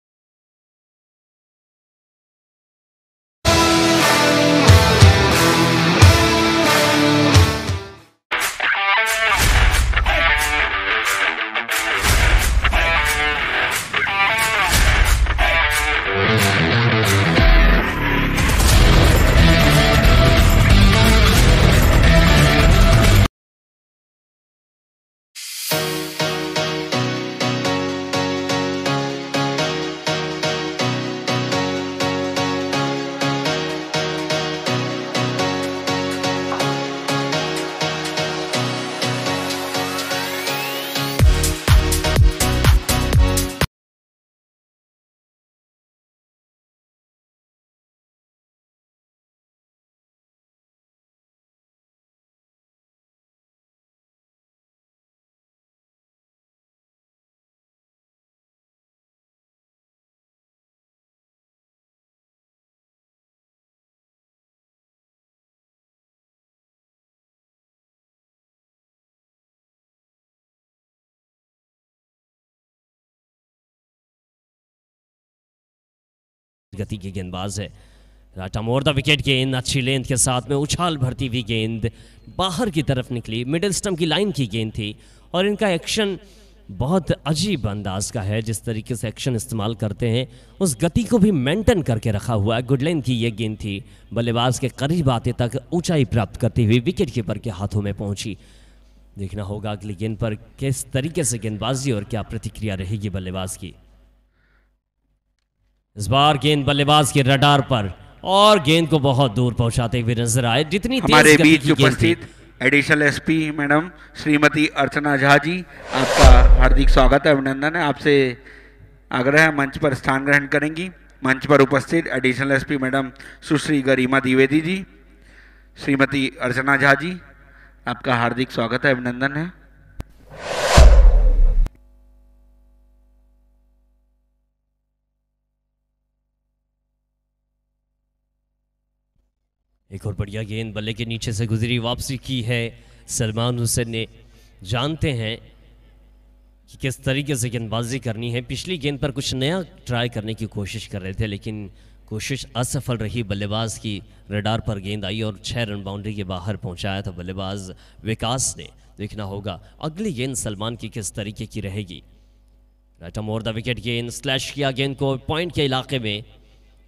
गति की गेंदबाज है। राटा मोर द विकेट गेंद, अच्छी लेंथ के साथ में उछाल भरती हुई गेंद बाहर की तरफ निकली, मिडिल स्टंप की लाइन की गेंद थी। और इनका एक्शन बहुत अजीब अंदाज का है, जिस तरीके से एक्शन इस्तेमाल करते हैं उस गति को भी मेंटेन करके रखा हुआ है। गुड लेंथ की ये गेंद थी, बल्लेबाज के करीब आते तक ऊंचाई प्राप्त करती हुई विकेट कीपर के हाथों में पहुंची। देखना होगा अगली गेंद पर किस तरीके से गेंदबाजी और क्या प्रतिक्रिया रहेगी बल्लेबाज की। इस बार गेंद बल्लेबाज के रडार पर और गेंद को बहुत दूर पहुंचाते हुए नजर आए। जितनी हमारे बीच उपस्थित additional SP madam Shrimati Archana Jha ji, आपका हार्दिक स्वागत है, अभिनंदन है। आपसे आग्रह है मंच पर स्थान ग्रहण करेंगी। मंच पर उपस्थित एडिशनल एसपी मैडम सुश्री गरिमा द्विवेदी जी, श्रीमती अर्चना झा जी, आपका हार्दिक स्वागत है, अभिनंदन है। एक और बढ़िया गेंद बल्ले के नीचे से गुजरी, वापसी की है सलमान हुसैन ने। जानते हैं कि किस तरीके से गेंदबाजी करनी है। पिछली गेंद पर कुछ नया ट्राई करने की कोशिश कर रहे थे, लेकिन कोशिश असफल रही। बल्लेबाज की रडार पर गेंद आई और 6 रन बाउंड्री के बाहर पहुंचाया था बल्लेबाज विकास ने। देखना होगा अगली गेंद सलमान की किस तरीके की रहेगी। Right on more the wicket गेंद, स्लैश किया गेंद को पॉइंट के इलाके में,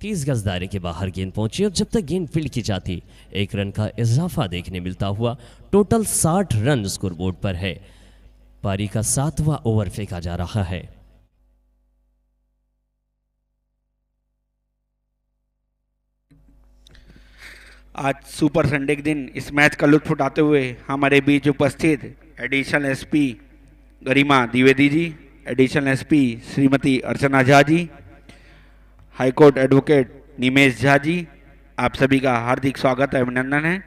30 गज दायरे के बाहर गेंद पहुंची और जब तक गेंद फील्ड की जाती 1 रन का इजाफा देखने मिलता हुआ टोटल 60 रन स्कोरबोर्ड पर है। पारी का 7वां ओवर फेंका जा रहा है। आज सुपर संडे के दिन इस मैच का लुत्फ उठाते हुए हमारे बीच उपस्थित एडिशनल एसपी गरिमा द्विवेदी जी, एडिशनल एसपी श्रीमती अर्चना झा जी, हाईकोर्ट एडवोकेट निमेश झा जी, आप सभी का हार्दिक स्वागत है, अभिनंदन है।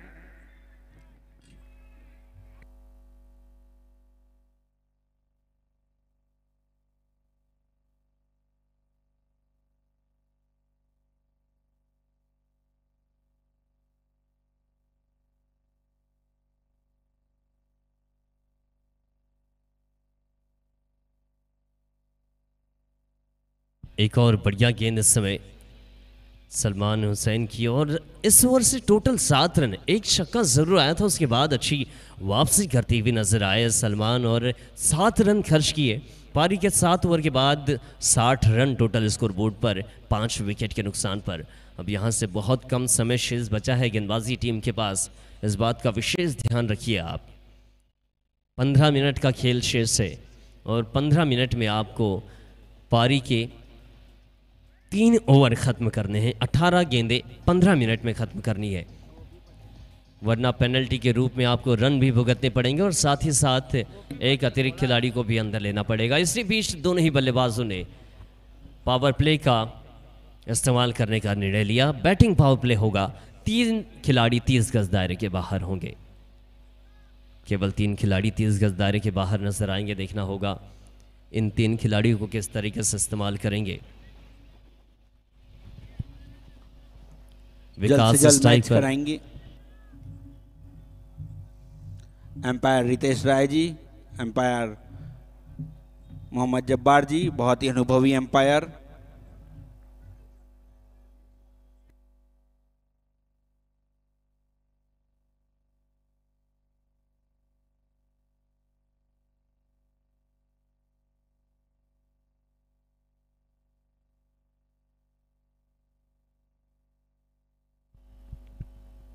एक और बढ़िया गेंद इस समय सलमान हुसैन की, और इस ओवर से टोटल 7 रन, एक छक्का जरूर आया था, उसके बाद अच्छी वापसी करती हुई नजर आए सलमान और 7 रन खर्च किए। पारी के 7 ओवर के बाद 60 रन टोटल स्कोरबोर्ड पर, 5 विकेट के नुकसान पर। अब यहाँ से बहुत कम समय शेष बचा है गेंदबाजी टीम के पास, इस बात का विशेष ध्यान रखिए आप। 15 मिनट का खेल शेष है और 15 मिनट में आपको पारी के 3 ओवर ख़त्म करने हैं। 18 गेंदें 15 मिनट में ख़त्म करनी है, वरना पेनल्टी के रूप में आपको रन भी भुगतने पड़ेंगे और साथ ही साथ एक अतिरिक्त खिलाड़ी को भी अंदर लेना पड़ेगा। इसी बीच दोनों ही बल्लेबाजों ने पावर प्ले का इस्तेमाल करने का निर्णय लिया। बैटिंग पावर प्ले होगा, 3 खिलाड़ी 30 गज दायरे के बाहर होंगे। केवल 3 खिलाड़ी 30 गज दायरे के बाहर नजर आएंगे। देखना होगा इन 3 खिलाड़ियों को किस तरीके से इस्तेमाल करेंगे। जल्द से जल्द मैच कराएंगे एम्पायर रितेश राय जी, एम्पायर मोहम्मद जब्बार जी, बहुत ही अनुभवी एम्पायर।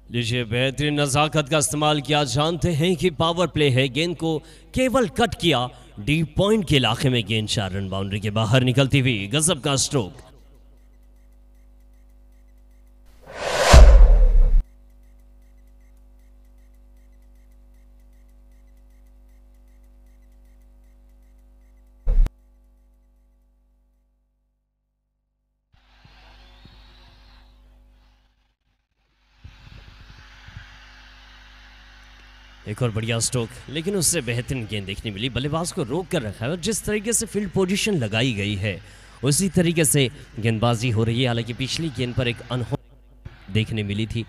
लीजिए, बेहतरीन नज़ाकत का इस्तेमाल किया। जानते हैं कि पावर प्ले है, गेंद को केवल कट किया, डीप पॉइंट के इलाके में गेंद 4 रन बाउंड्री के बाहर निकलती हुई, गजब का स्ट्रोक। एक और बढ़िया स्ट्रोक, लेकिन उससे बेहतरीन गेंद देखने मिली। बल्लेबाज को रोक कर रखा है और जिस तरीके से फील्ड पोजीशन लगाई गई है उसी तरीके से गेंदबाजी हो रही है। हालांकि पिछली गेंद पर एक अनहोनी देखने मिली थी,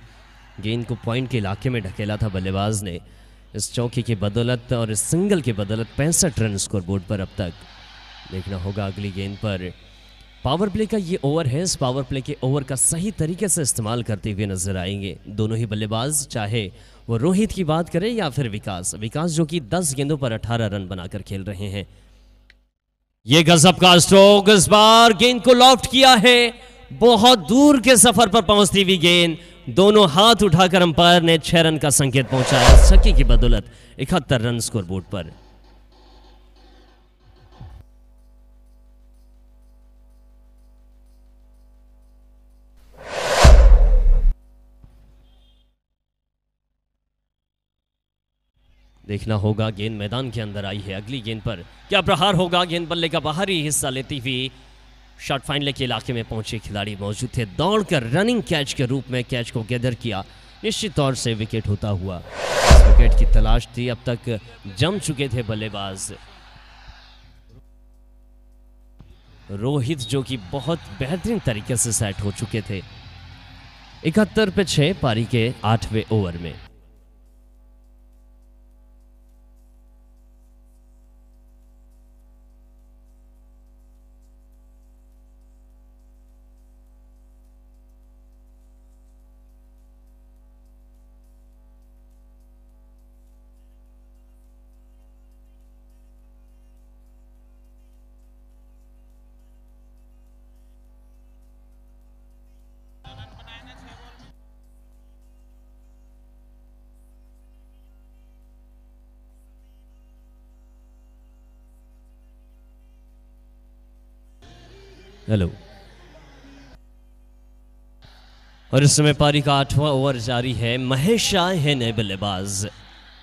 गेंद को पॉइंट के इलाके में ढकेला था बल्लेबाज ने। इस चौके की बदौलत और इस सिंगल की बदौलत 65 रन स्कोरबोर्ड पर अब तक। देखना होगा अगली गेंद पर पावर प्ले का ये ओवर है। इस पावर प्ले के ओवर का सही तरीके से इस्तेमाल करते हुए नजर आएंगे दोनों ही बल्लेबाज, चाहे वो रोहित की बात करें या फिर विकास जो कि 10 गेंदों पर 18 रन बनाकर खेल रहे हैं। ये गजब का स्ट्रोक, इस बार गेंद को लॉफ्ट किया है, बहुत दूर के सफर पर पहुंचती हुई गेंद, दोनों हाथ उठाकर अंपायर ने 6 रन का संकेत पहुंचाया। छक्के की बदौलत 71 रन स्कोरबोर्ड पर। देखना होगा, गेंद मैदान के अंदर आई है। अगली गेंद पर क्या प्रहार होगा? गेंद बल्ले का बाहरी हिस्सा लेती हुई शॉट फाइनल के इलाके में पहुंचे खिलाड़ी मौजूद थे। दौड़कर रनिंग कैच के रूप में कैच को गैदर किया। निश्चित तौर से विकेट होता हुआ इस विकेट की तलाश थी। अब तक जम चुके थे बल्लेबाज रोहित, जो कि बहुत बेहतरीन तरीके से सेट हो चुके थे। 71 पे 6 पारी के 8वें ओवर में। हेलो। और इस समय पारी का 8वां ओवर जारी है। महेश आए हैं नए बल्लेबाज।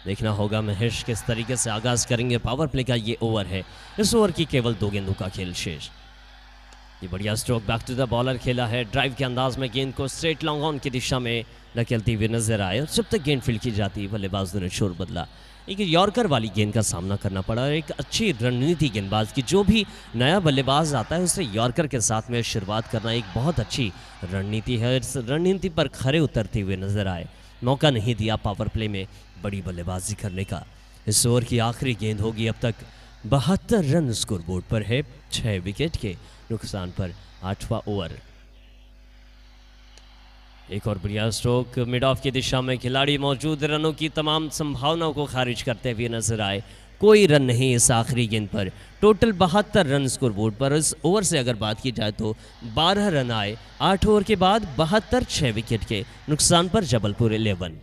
देखना होगा महेश किस तरीके से आगाज करेंगे। पावर प्ले का ये ओवर है। इस ओवर की केवल 2 गेंदों का खेल शेष। ये बढ़िया stroke back to the bowler खेला है। ड्राइव के अंदाज में गेंद को स्ट्रेट लॉन्ग ऑन की दिशा में धकेलती हुई नजर आए और जब तक गेंद फील्ड की जाती बल्लेबाजों ने शोर बदला। एक यॉर्कर वाली गेंद का सामना करना पड़ा। एक अच्छी रणनीति गेंदबाज की, जो भी नया बल्लेबाज आता है उसे यॉर्कर के साथ में शुरुआत करना एक बहुत अच्छी रणनीति है। इस रणनीति पर खरे उतरते हुए नजर आए। मौका नहीं दिया पावर प्ले में बड़ी बल्लेबाजी करने का। इस ओवर की आखिरी गेंद होगी। अब तक 72 रन स्कोरबोर्ड पर है। 6 विकेट के नुकसान पर 8वां ओवर। एक और बढ़िया स्ट्रोक मिड ऑफ की दिशा में। खिलाड़ी मौजूद, रनों की तमाम संभावनाओं को खारिज करते हुए नजर आए। कोई रन नहीं इस आखिरी गेंद पर। टोटल 72 रन स्कोरबोर्ड पर। इस ओवर से अगर बात की जाए तो 12 रन आए 8 ओवर के बाद। 72 6 विकेट के नुकसान पर जबलपुर 11।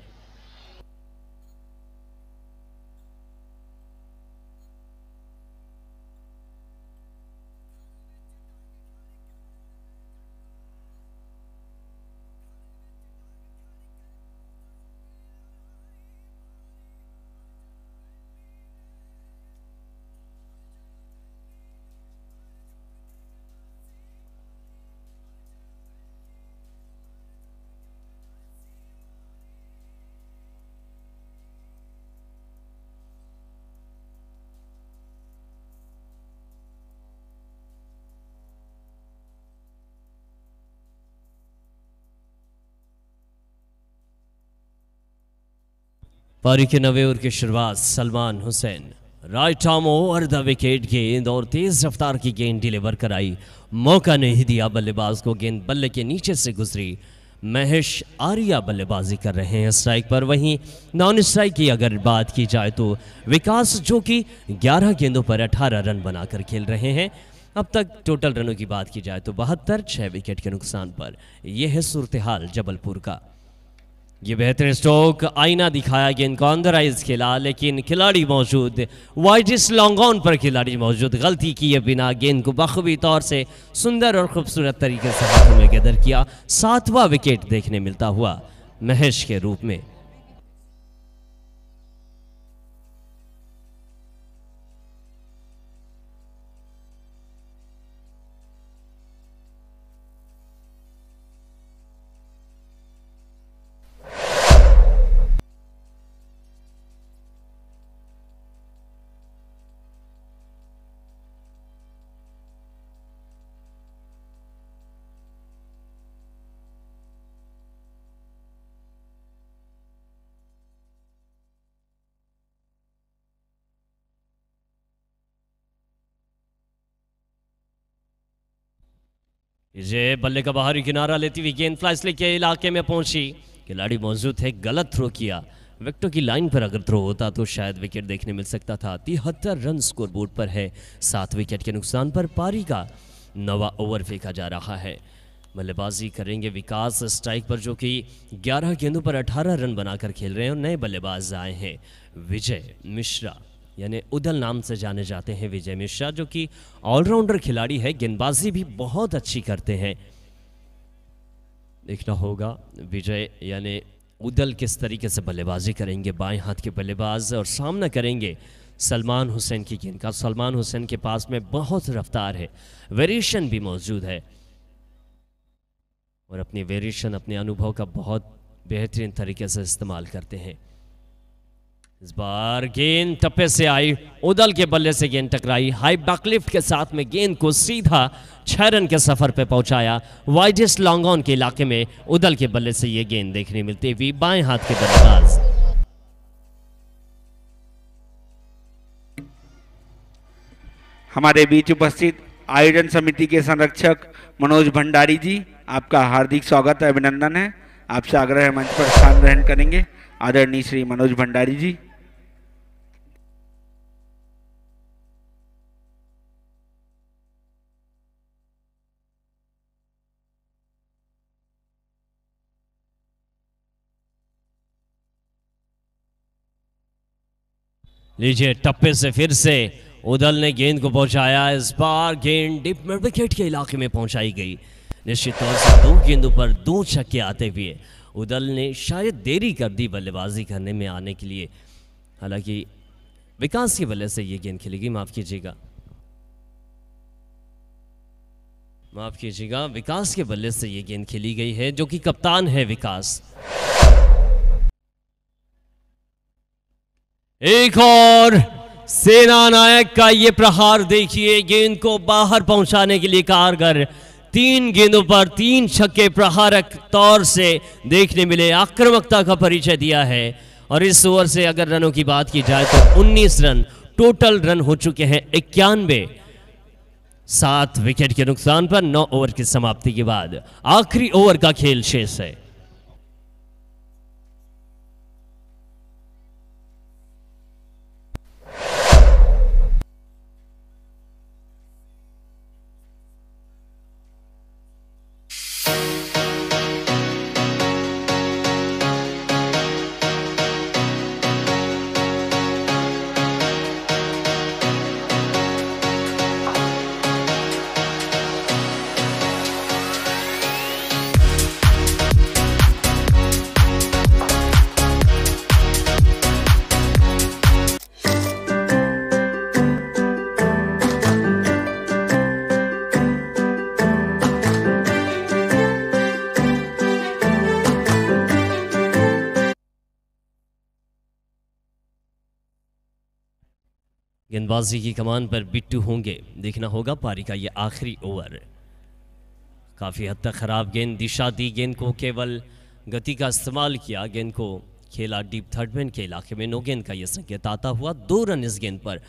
पारी के 9वें ओवर की शुरुआत Salman Hussain right arm over the wicket गेंद और तेज रफ्तार की गेंद डिलीवर कराई। मौका नहीं दिया बल्लेबाज को। गेंद बल्ले के नीचे से गुजरी। महेश आर्या बल्लेबाजी कर रहे हैं स्ट्राइक पर। वहीं नॉन स्ट्राइक की अगर बात की जाए तो विकास, जो कि 11 गेंदों पर 18 रन बनाकर खेल रहे हैं। अब तक टोटल रनों की बात की जाए तो 72 6 विकेट के नुकसान पर। यह है सूरत हाल जबलपुर का। ये बेहतरीन स्ट्रोक, आईना दिखाया, गेंद को अंदर आइज खेला, लेकिन खिलाड़ी मौजूद, वाइडिस लॉन्ग ऑन पर खिलाड़ी मौजूद, गलती किए बिना गेंद को बखूबी तौर से सुंदर और खूबसूरत तरीके से हाथों में गैदर किया। 7वां विकेट देखने मिलता हुआ महेश के रूप में। ये बल्ले का बाहरी किनारा लेती हुई गेंद फ्लाई स्लिक के इलाके में पहुंची, खिलाड़ी मौजूद है, गलत थ्रो किया। विकेटों की लाइन पर अगर थ्रो होता तो शायद विकेट देखने मिल सकता था। 73 रन स्कोर बोर्ड पर है। 7 विकेट के नुकसान पर पारी का 9वां ओवर फेंका जा रहा है। बल्लेबाजी करेंगे विकास स्ट्राइक पर, जो कि 11 गेंदों पर 18 रन बनाकर खेल रहे हैं। और नए बल्लेबाज आए हैं विजय मिश्रा, यानी उदल नाम से जाने जाते हैं विजय मिश्रा, जो कि ऑलराउंडर खिलाड़ी है, गेंदबाजी भी बहुत अच्छी करते हैं। देखना होगा विजय यानी उदल किस तरीके से बल्लेबाजी करेंगे। बाएं हाथ के बल्लेबाज और सामना करेंगे सलमान हुसैन की गेंद का। सलमान हुसैन के पास में बहुत रफ्तार है, वेरिएशन भी मौजूद है और अपनी वेरिएशन, अपने अनुभव का बहुत बेहतरीन तरीके से इस्तेमाल करते हैं। इस बार गेंद टप्पे से आई, उदल के बल्ले से गेंद टकराई, हाई बैकलिफ्ट के साथ में गेंद को सीधा 6 रन के सफर पे पहुंचाया। वाइडेस्ट लॉन्ग ऑन के इलाके में उदल के बल्ले से ये गेंद देखने मिलती हुई। बाएं हाथ के बल्लेबाज हमारे बीच उपस्थित आयोजन समिति के संरक्षक मनोज भंडारी जी, आपका हार्दिक स्वागत है, अभिनंदन है। आपसे आग्रह है मंच पर स्थान ग्रहण करेंगे आदरणीय श्री मनोज भंडारी जी। लीजिए, टप्पे से फिर से उदल ने गेंद को पहुंचाया। इस बार गेंद डिप मिड विकेट के इलाके में पहुंचाई गई। निश्चित तौर से 2 गेंदों पर 2 छक्के आते हुए उदल ने शायद देरी कर दी बल्लेबाजी करने में आने के लिए। हालांकि विकास के बल्ले से ये गेंद खेलेगी, माफ कीजिएगा, विकास के बल्ले से ये गेंद खेली गई है, जो कि कप्तान है विकास। एक और सेना नायक का ये प्रहार देखिए, गेंद को बाहर पहुंचाने के लिए कारगर। 3 गेंदों पर 3 छक्के प्रहारक तौर से देखने मिले, आक्रामकता का परिचय दिया है। और इस ओवर से अगर रनों की बात की जाए तो 19 रन टोटल रन हो चुके हैं, 91। 7 विकेट के नुकसान पर 9 ओवर की समाप्ति के बाद आखिरी ओवर का खेल शेष है। गेंदबाजी की कमान पर बिट्टू होंगे। देखना होगा पारी का ये आखिरी ओवर। काफ़ी हद तक ख़राब गेंद, दिशा दी, गेंद को केवल गति का इस्तेमाल किया, गेंद को खेला डीप थर्ड मैन के इलाके में। नो गेंद का ये संकेत आता हुआ 2 रन इस गेंद पर,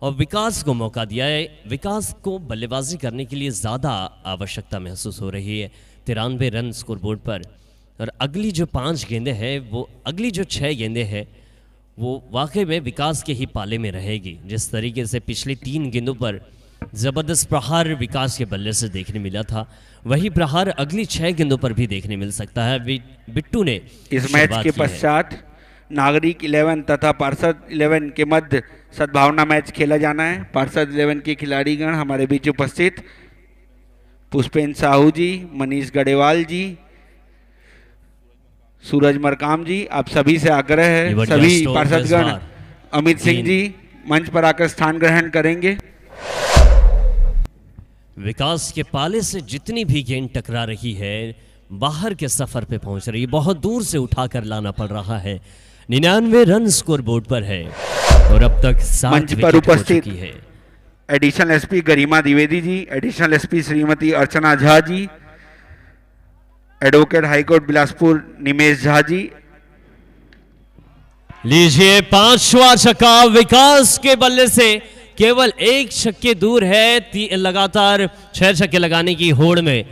और विकास को मौका दिया है। विकास को बल्लेबाजी करने के लिए ज़्यादा आवश्यकता महसूस हो रही है। 93 रन स्कोर बोर्ड पर, और अगली जो 5 गेंदें हैं, वो अगली जो 6 गेंदें हैं वो वाकई में विकास के ही पाले में रहेगी। जिस तरीके से पिछली 3 गेंदों पर ज़बरदस्त प्रहार विकास के बल्ले से देखने मिला था, वही प्रहार अगली 6 गेंदों पर भी देखने मिल सकता है। बिट्टू ने इस मैच के पश्चात नागरिक 11 तथा पार्षद 11 के मध्य सद्भावना मैच खेला जाना है। पार्षद 11 के खिलाड़ीगण हमारे बीच उपस्थित पुष्पेंद्र साहू जी, मनीष गढ़ेवाल जी, सूरज मरकाम जी, आप सभी से आग्रह है, सभी पार्षदगण अमित सिंह जी मंच पर आकर स्थान ग्रहण करेंगे। विकास के पाले से जितनी भी गेंद टकरा रही है, बाहर के सफर पे पहुंच रही है, बहुत दूर से उठाकर लाना पड़ रहा है। 99 रन स्कोर बोर्ड पर है और अब तक 7 मंच पर उपस्थित है एडिशनल एसपी गरिमा Dwivedi ji, additional SP Shrimati Archana Jha ji, advocate high court Bilaspur Nimesh Jha जी। लीजिए, 5वां छक्का विकास के बल्ले से, केवल 1 छक्के दूर है लगातार 6 छक्के लगाने की होड़ में।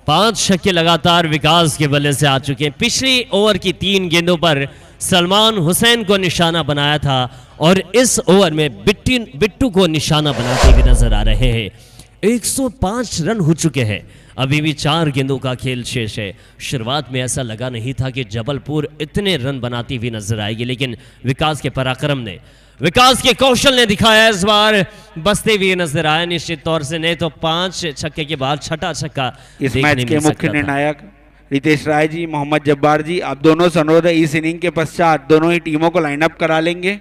5 छक्के लगातार विकास के बल्ले से आ चुके हैं। पिछली ओवर की 3 गेंदों पर सलमान हुसैन को निशाना बनाया था और इस ओवर में बिट्टू को निशाना बनाते हुए नजर आ रहे हैं। 105 रन हो चुके हैं, अभी भी 4 गेंदों का खेल शेष है। शुरुआत में ऐसा लगा नहीं था कि जबलपुर इतने रन बनाती हुई नजर आएगी, लेकिन विकास के पराक्रम ने, विकास के कौशल ने दिखाया, इस बार बसते हुए नजर आया। निश्चित तौर से नहीं तो 5 छक्के के बाद छठा छक्का इस मैच के मुख्य निर्णायक रितेश राय जी, मोहम्मद जब्बार जी, आप दोनों से अनुरोध है इस इनिंग के पश्चात दोनों ही टीमों को लाइनअप करा लेंगे।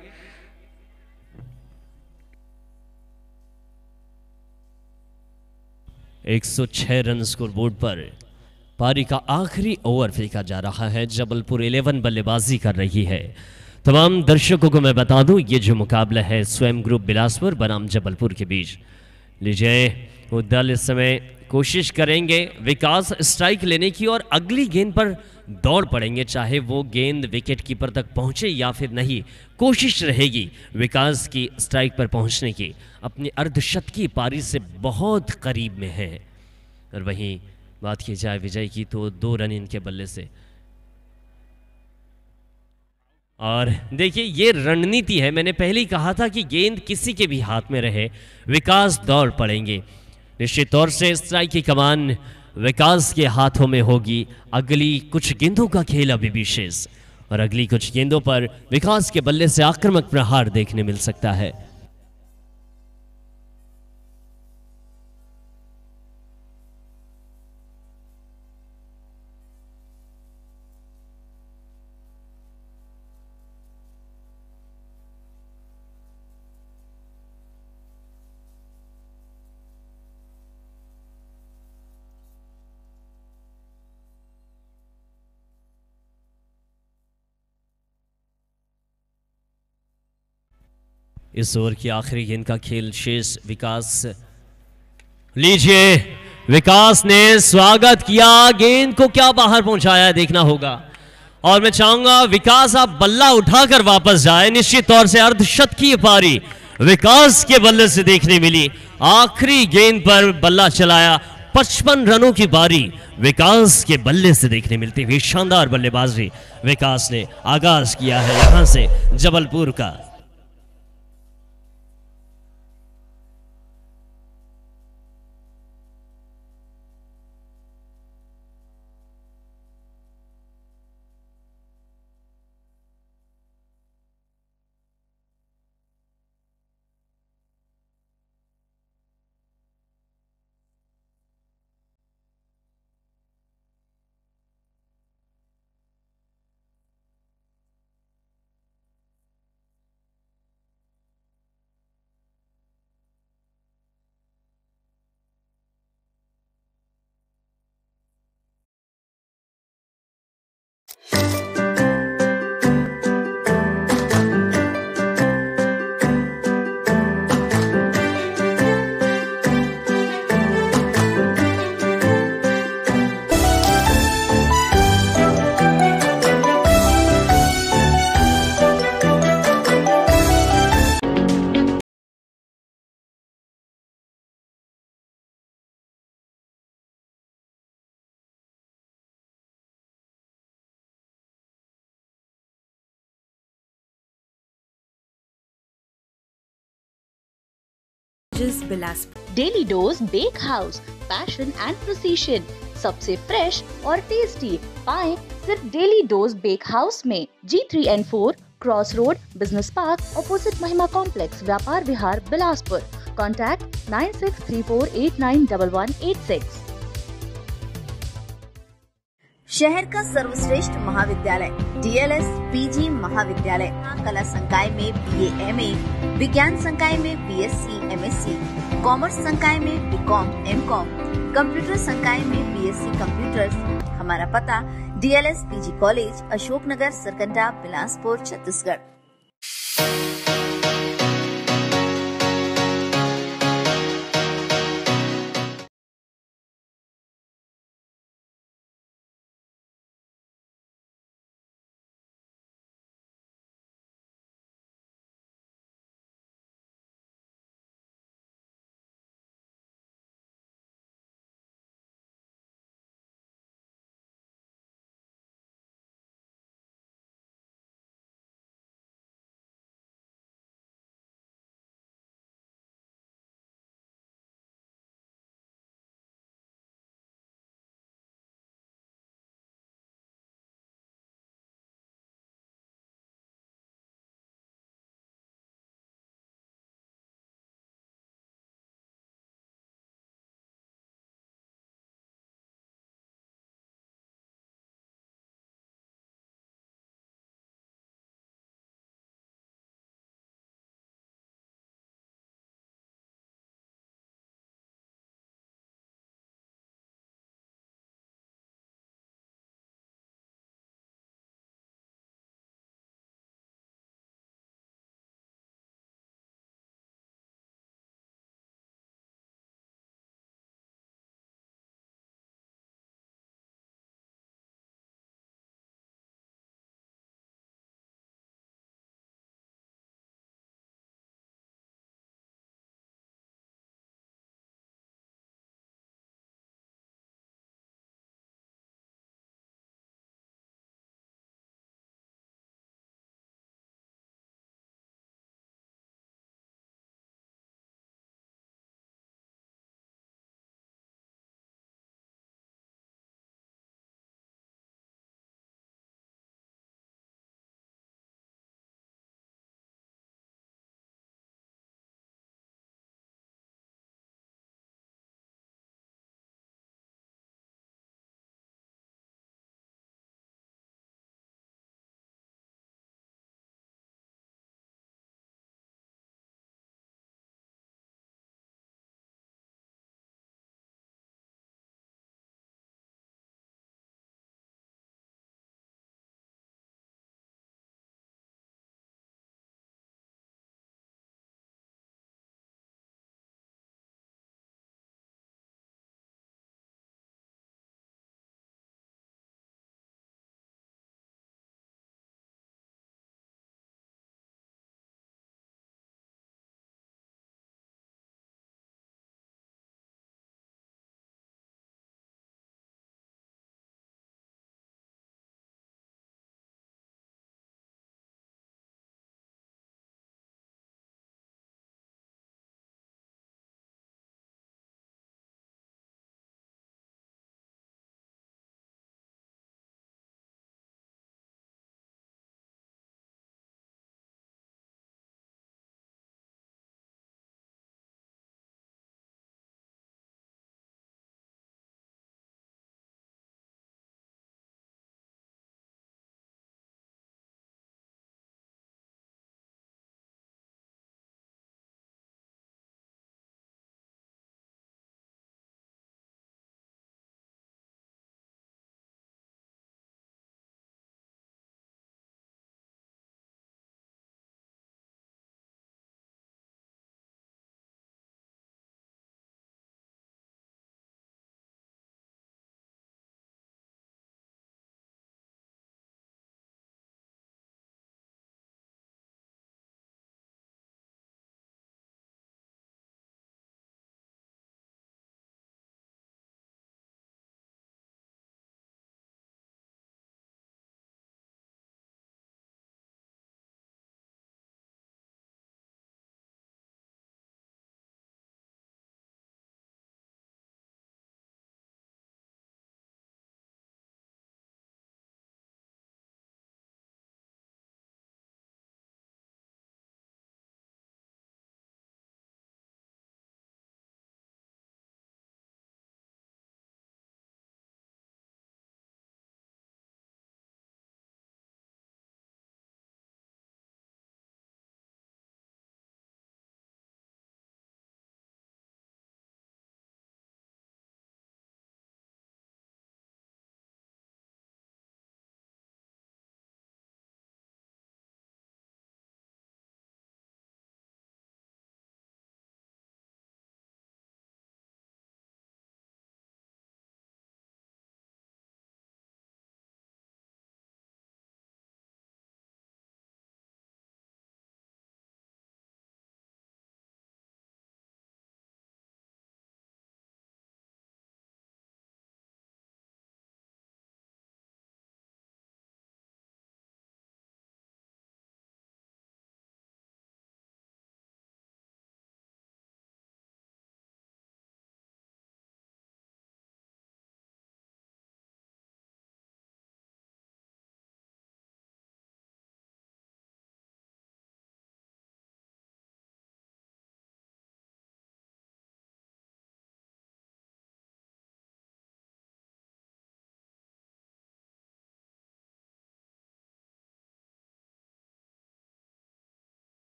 एक 106 रन स्कोर बोर्ड पर पारी का आखिरी ओवर फेंका जा रहा है। जबलपुर 11 बल्लेबाजी कर रही है। तमाम दर्शकों को मैं बता दूं, ये जो मुकाबला है स्वयं ग्रुप बिलासपुर बनाम जबलपुर के बीच। लीजिए, वो दल इस समय कोशिश करेंगे विकास स्ट्राइक लेने की और अगली गेंद पर दौड़ पड़ेंगे, चाहे वो गेंद विकेट कीपर तक पहुंचे या फिर नहीं। कोशिश रहेगी विकास की स्ट्राइक पर पहुंचने की। अपनी अर्धशतकी पारी से बहुत करीब में है। और वहीं बात की जाए विजय की तो 2 रन इनके बल्ले से। और देखिए, ये रणनीति है। मैंने पहले ही कहा था कि गेंद किसी के भी हाथ में रहे, विकास दौड़ पड़ेंगे। निश्चित तौर से स्ट्राइक की कमान विकास के हाथों में होगी। अगली कुछ गेंदों का खेल अभी भी शेष, और अगली कुछ गेंदों पर विकास के बल्ले से आक्रामक प्रहार देखने मिल सकता है। इस ओवर की आखिरी गेंद का खेल शेष। विकास, लीजिए, विकास ने स्वागत किया, गेंद को क्या बाहर पहुंचाया देखना होगा। और मैं चाहूंगा विकास आप बल्ला उठाकर वापस जाए। निश्चित तौर से अर्धशतकीय पारी विकास के बल्ले से देखने मिली। आखिरी गेंद पर बल्ला चलाया। 55 रनों की बारी विकास के बल्ले से देखने मिलती हुई शानदार बल्लेबाजी विकास ने आगाज किया है यहां से जबलपुर का। Bilaspur. Daily dose bake house, passion and precision, सबसे फ्रेश और टेस्टी पाएं सिर्फ डेली डोज बेक हाउस में। G3N4 cross road, business park, opposite Mahima complex, Vyapar Vihar, Bilaspur. Contact 9634891186। शहर का सर्वश्रेष्ठ महाविद्यालय DLS PG महाविद्यालय, कला संकाय में BA MA, विज्ञान संकाय में BSc MSc, कॉमर्स संकाय में BCom MCom, कंप्यूटर संकाय में BSc कंप्यूटर्स। हमारा पता DLS PG college, Ashoknagar, Sarkanda, Bilaspur, Chhattisgarh.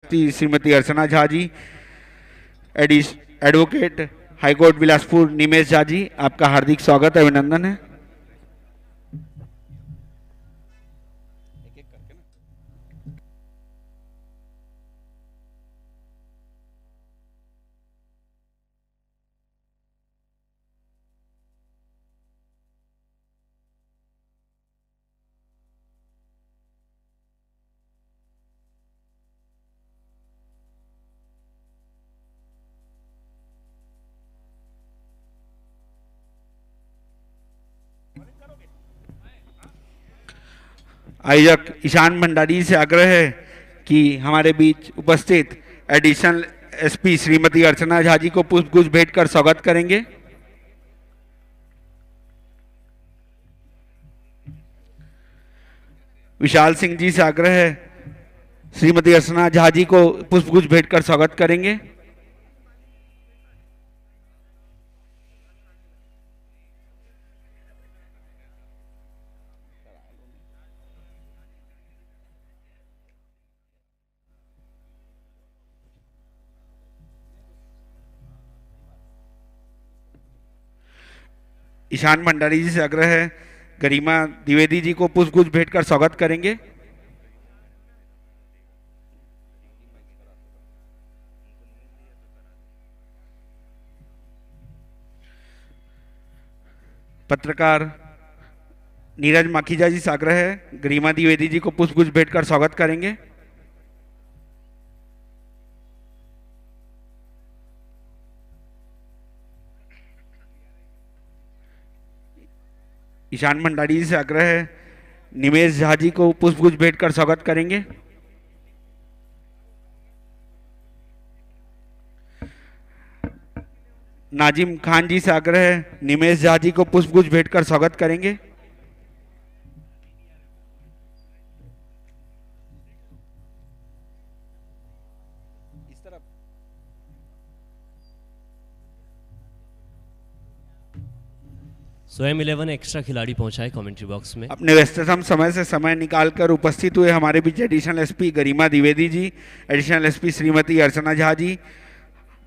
Shrimati Archana Jha ji, advocate high court Bilaspur Nimesh Jha ji, आपका हार्दिक स्वागत है, अभिनंदन है। आयोजक ईशान भंडारी से आग्रह है कि हमारे बीच उपस्थित एडिशनल एसपी श्रीमती अर्चना झा जी को पुष्पगुच्छ भेंट कर स्वागत करेंगे। विशाल सिंह जी से आग्रह है श्रीमती अर्चना झा जी को पुष्पगुच्छ भेंट कर स्वागत करेंगे। ईशान भंडारी जी से आग्रह है गरिमा द्विवेदी जी को पुष्पगुच्छ भेंट कर स्वागत करेंगे। पत्रकार नीरज माखीजा जी से आग्रह है गरिमा द्विवेदी जी को पुष्पगुच्छ भेंट कर स्वागत करेंगे। ईशान भंडारी जी से आग्रह है निमेश झा जी को पुष्पगुच्छ भेंट कर स्वागत करेंगे। नाजिम खान जी से आग्रह है निमेश झा जी को पुष्पगुच्छ भेंट कर स्वागत करेंगे। स्वयं 11 एक्स्ट्रा खिलाड़ी पहुंचा है कमेंट्री बॉक्स में। अपने व्यस्ततम समय से समय निकालकर उपस्थित हुए हमारे बीच एडिशनल एसपी गरिमा द्विवेदी जी, एडिशनल एसपी श्रीमती अर्चना झा जी,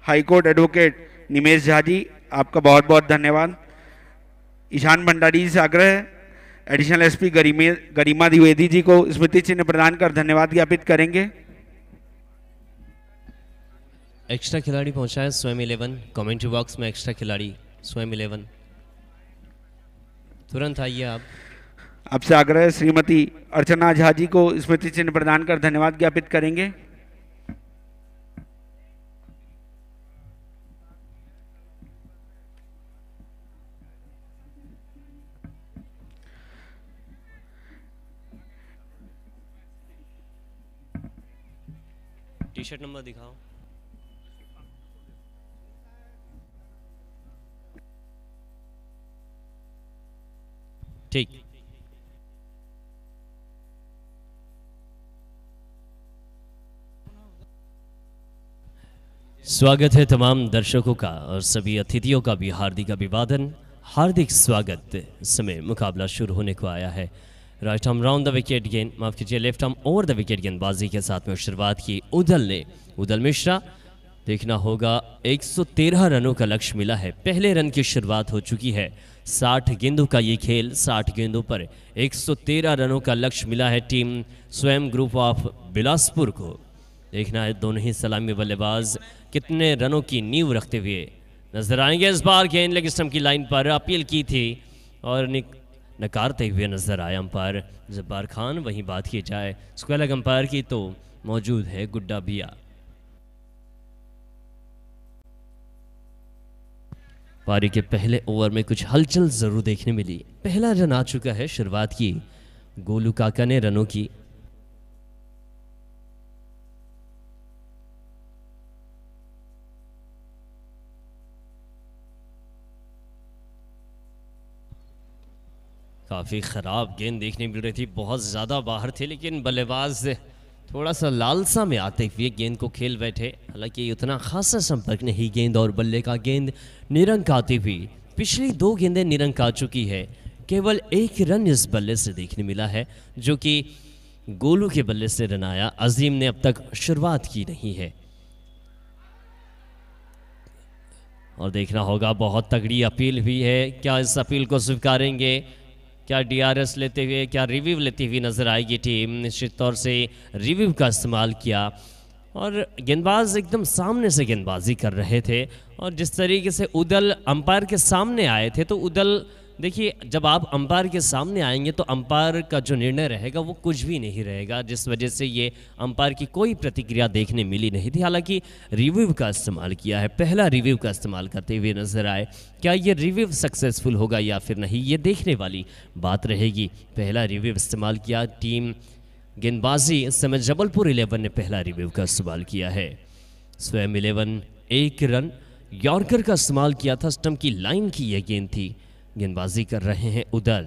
हाईकोर्ट एडवोकेट निमेश झा जी, आपका बहुत बहुत धन्यवाद। ईशान भंडारी जी से आग्रह है एडिशनल एसपी गरिमा द्विवेदी जी को स्मृति चिन्ह प्रदान कर धन्यवाद ज्ञापित करेंगे। एक्स्ट्रा खिलाड़ी पहुंचा है स्वयं 11 कमेंट्री बॉक्स में। एक्स्ट्रा खिलाड़ी स्वयं 11 तुरंत आइए। आप आपसे आग्रह है श्रीमती अर्चना झा जी को स्मृति चिन्ह प्रदान कर धन्यवाद ज्ञापित करेंगे। टी शर्ट नंबर दिखाओ। ठीक। स्वागत है तमाम दर्शकों का और सभी अतिथियों का भी हार्दिक अभिवादन, हार्दिक स्वागत। समय मुकाबला शुरू होने को आया है। Right arm round the wicket गेंद, माफ कीजिए left arm over the wicket गेंदबाजी के साथ में शुरुआत की उदल मिश्रा। देखना होगा 113 रनों का लक्ष्य मिला है। पहले रन की शुरुआत हो चुकी है। 60 गेंदों का ये खेल, 60 गेंदों पर 113 रनों का लक्ष्य मिला है टीम स्वयं ग्रुप ऑफ बिलासपुर को। देखना है दोनों ही सलामी बल्लेबाज कितने रनों की नींव रखते हुए नजर आएंगे। इस बार गेंद लेग स्टंप की लाइन पर अपील की थी और नकारते हुए नजर आए अंपायर जब्बार खान। वहीं बात की जाए स्क्वायर लेग अंपायर की तो मौजूद है गुड्डा भिया। पारी के पहले ओवर में कुछ हलचल जरूर देखने मिली। पहला रन आ चुका है। शुरुआत की गोलू काका ने रनों की। काफी खराब गेंद देखने मिल रही थी, बहुत ज्यादा बाहर थे, लेकिन बल्लेबाज थोड़ा सा लालसा में आते हुए गेंद को खेल बैठे। हालांकि उतना खासा संपर्क नहीं गेंद और बल्ले का। गेंद निरंक आती हुई, पिछली 2 गेंदें निरंक आ चुकी है। केवल 1 रन इस बल्ले से देखने मिला है, जो कि गोलू के बल्ले से रन आया। अजीम ने अब तक शुरुआत की नहीं है और देखना होगा, बहुत तगड़ी अपील हुई है। क्या इस अपील को स्वीकारेंगे? क्या डीआरएस लेते हुए, क्या रिव्यू लेती हुई नजर आएगी टीम? निश्चित तौर से रिव्यू का इस्तेमाल किया और गेंदबाज एकदम सामने से गेंदबाजी कर रहे थे और जिस तरीके से उदल अंपायर के सामने आए थे, तो उदल देखिए, जब आप अंपायर के सामने आएंगे तो अंपायर का जो निर्णय रहेगा वो कुछ भी नहीं रहेगा, जिस वजह से ये अंपायर की कोई प्रतिक्रिया देखने मिली नहीं थी। हालांकि रिव्यू का इस्तेमाल किया है, पहला रिव्यू का इस्तेमाल करते हुए नजर आए। क्या ये रिव्यू सक्सेसफुल होगा या फिर नहीं, ये देखने वाली बात रहेगी। पहला रिव्यू इस्तेमाल किया टीम गेंदबाजी, इस समय जबलपुर 11 ने पहला रिव्यू का इस्तेमाल किया है। स्वयं 11 1 रन, यॉर्कर का इस्तेमाल किया था, स्टंप की लाइन की यह गेंद थी। गेंदबाजी कर रहे हैं Udal,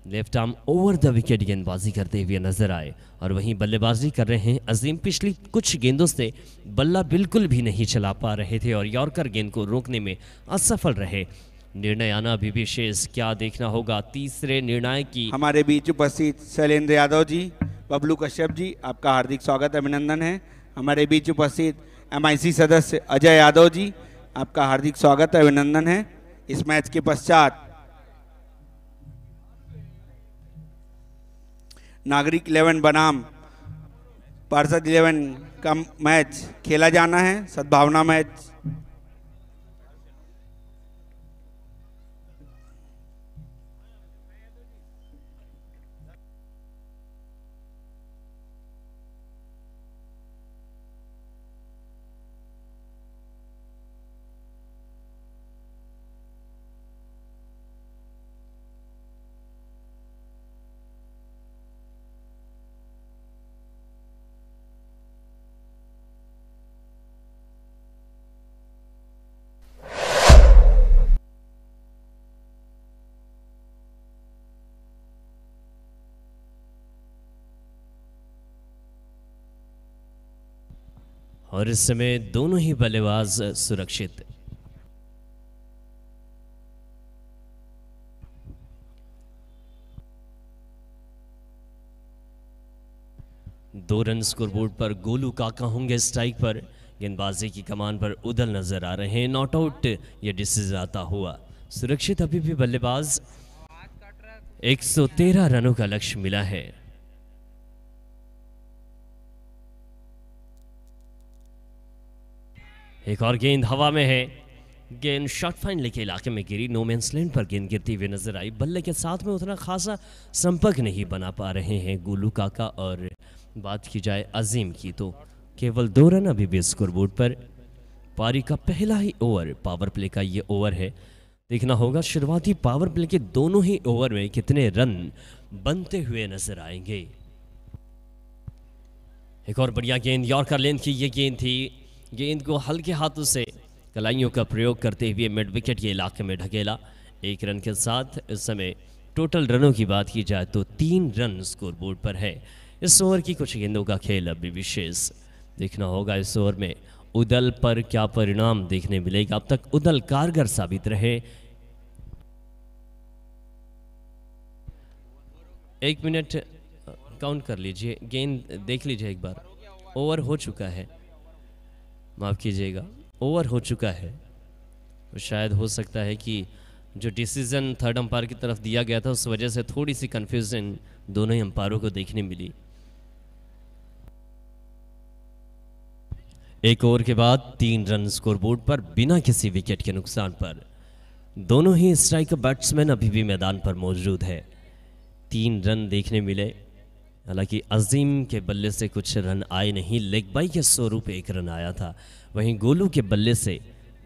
left arm over the wicket गेंदबाजी करते हुए नजर आए और वहीं बल्लेबाजी कर रहे हैं अजीम। पिछली कुछ गेंदों से बल्ला बिल्कुल भी नहीं चला पा रहे थे और यॉर्कर गेंद को रोकने में असफल रहे। निर्णय आना अभी भी शेष, क्या देखना होगा तीसरे निर्णय की। हमारे बीच उपस्थित शैलेंद्र यादव जी, बबलू कश्यप जी, आपका हार्दिक स्वागत अभिनंदन है। हमारे बीच उपस्थित MIC सदस्य अजय यादव जी, आपका हार्दिक स्वागत अभिनंदन है। इस मैच के पश्चात नागरिक 11 बनाम पार्षद 11 का मैच खेला जाना है, सद्भावना मैच। और इस समय दोनों ही बल्लेबाज सुरक्षित। दो रन स्कोरबोर्ड पर गोलू काका होंगे स्ट्राइक पर। गेंदबाजी की कमान पर उदल नजर आ रहे हैं। नॉट आउट ये डिसीजन आता हुआ। सुरक्षित अभी भी बल्लेबाज। 113 रनों का लक्ष्य मिला है। एक और गेंद हवा में है। गेंद शॉर्ट फाइनल के इलाके में गिरी। नो मैंस लैंड पर गेंद गिरती हुई नजर आई। बल्ले के साथ में उतना खासा संपर्क नहीं बना पा रहे हैं गोलू काका। और बात की जाए अजीम की तो केवल 2 रन अभी भी स्कोरबोर्ड पर। पारी का पहला ही ओवर पावर प्ले का ये ओवर है। देखना होगा शुरुआती पावर प्ले के दोनों ही ओवर में कितने रन बनते हुए नजर आएंगे। एक और बढ़िया गेंद यॉर्कर लेंथ की ये गेंद थी। गेंद को हल्के हाथों से कलाइयों का प्रयोग करते हुए मिड विकेट के इलाके में ढकेला। 1 रन के साथ इस समय टोटल रनों की बात की जाए तो 3 रन स्कोरबोर्ड पर है। इस ओवर की कुछ गेंदों का खेल अभी विशेष। देखना होगा इस ओवर में उदल पर क्या परिणाम देखने मिलेगा। अब तक उदल कारगर साबित रहे। 1 मिनट काउंट कर लीजिए, गेंद देख लीजिए एक बार। ओवर हो चुका है, माफ़ कीजिएगा, ओवर हो चुका है। तो शायद हो सकता है कि जो डिसीजन थर्ड अंपायर की तरफ दिया गया था उस वजह से थोड़ी सी कंफ्यूजन दोनों ही अंपायरों को देखने मिली। 1 ओवर के बाद 3 रन स्कोरबोर्ड पर बिना किसी विकेट के नुकसान पर। दोनों ही स्ट्राइकर बैट्समैन अभी भी मैदान पर मौजूद है। 3 रन देखने मिले। हालांकि अजीम के बल्ले से कुछ रन आए नहीं, लेग बाई के स्वरूप 1 रन आया था। वहीं गोलू के बल्ले से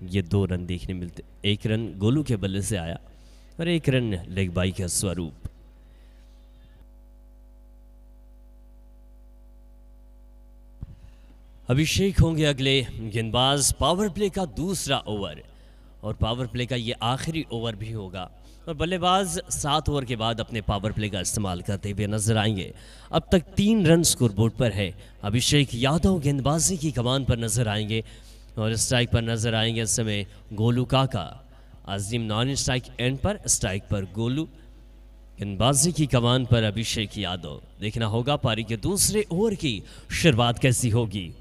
ये 2 रन देखने मिलते। 1 रन गोलू के बल्ले से आया और 1 रन लेग बाई के स्वरूप। अभिषेक होंगे अगले गेंदबाज। पावर प्ले का दूसरा ओवर और पावर प्ले का ये आखिरी ओवर भी होगा और बल्लेबाज 7 ओवर के बाद अपने पावर प्ले का इस्तेमाल करते हुए नजर आएंगे। अब तक 3 रन स्कोरबोर्ड पर है। अभिषेक यादव गेंदबाजी की कमान पर नजर आएंगे और स्ट्राइक पर नजर आएंगे इस समय गोलू काका। अजीम नॉन स्ट्राइक एंड पर, स्ट्राइक पर गोलू। गेंदबाजी की कमान पर अभिषेक यादव। देखना होगा पारी के दूसरे ओवर की शुरुआत कैसी होगी।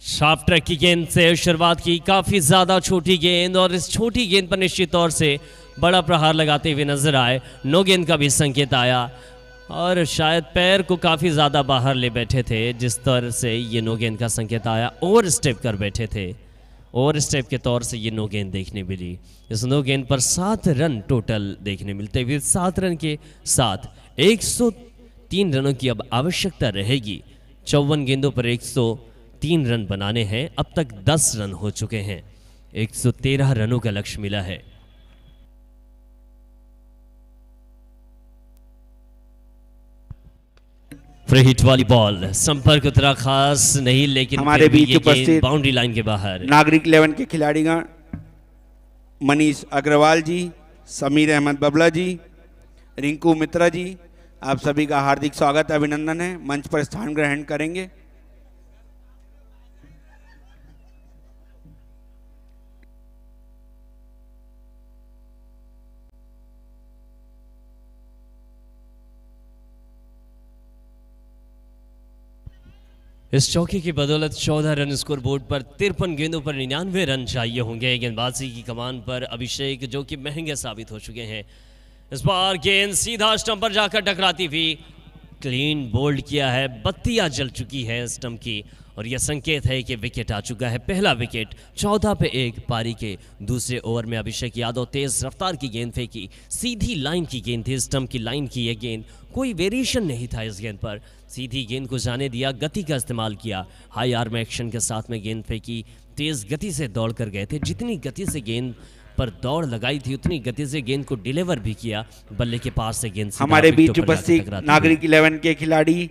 शार्प ट्रैक की गेंद से शुरुआत की, काफी ज्यादा छोटी गेंद, और इस छोटी गेंद पर निश्चित तौर से बड़ा प्रहार लगाते हुए नजर आए। नो गेंद का भी संकेत आया और शायद पैर को काफी ज्यादा बाहर ले बैठे थे, जिस तरह से ये नो गेंद का संकेत आया। ओवर स्टेप कर बैठे थे, ओवर स्टेप के तौर से ये नो गेंद देखने मिली। इस नो गेंद पर 7 रन टोटल देखने मिलते हुए 7 रन के साथ 103 रनों की अब आवश्यकता रहेगी। 54 गेंदों पर 103 रन बनाने हैं। अब तक 10 रन हो चुके हैं, 113 रनों का लक्ष्य मिला है। फ्री हिट वाली बॉल, संपर्क उतना खास नहीं, लेकिन हमारे बीच उपस्थित बाउंड्री लाइन के बाहर। नागरिक 11 के खिलाड़ीगण मनीष अग्रवाल जी, समीर अहमद बबला जी, रिंकू मित्रा जी, आप सभी का हार्दिक स्वागत अभिनंदन है। मंच पर स्थान ग्रहण करेंगे। इस चौके की बदौलत 14 रन स्कोर बोर्ड पर 53 गेंदों पर 99 रन चाहिए होंगे। गेंदबाजी की कमान पर अभिषेक, जो कि महंगे साबित हो चुके हैं। इस बार गेंद सीधा स्टंप पर जाकर टकराती हुई क्लीन बोल्ड किया है। बत्तियां जल चुकी है स्टंप की और यह संकेत है कि विकेट आ चुका है। पहला विकेट 14 पे 1 पारी के दूसरे ओवर में अभिषेक यादव तेज रफ्तार की गेंद फेंकी। सीधी लाइन की गेंद थी, स्टंप की लाइन की यह गेंद, कोई वेरिएशन नहीं था इस गेंद पर। सीधी गेंद को जाने दिया, गति का इस्तेमाल किया, हाई आर्म एक्शन के साथ में गेंद फेंकी। तेज गति से दौड़ कर गए थे, जितनी गति से गेंद पर दौड़ लगाई थी उतनी गति से गेंद को डिलीवर भी किया। बल्ले के पास से गेंद हमारे बीच उपस्थित नागरिक 11 के खिलाड़ी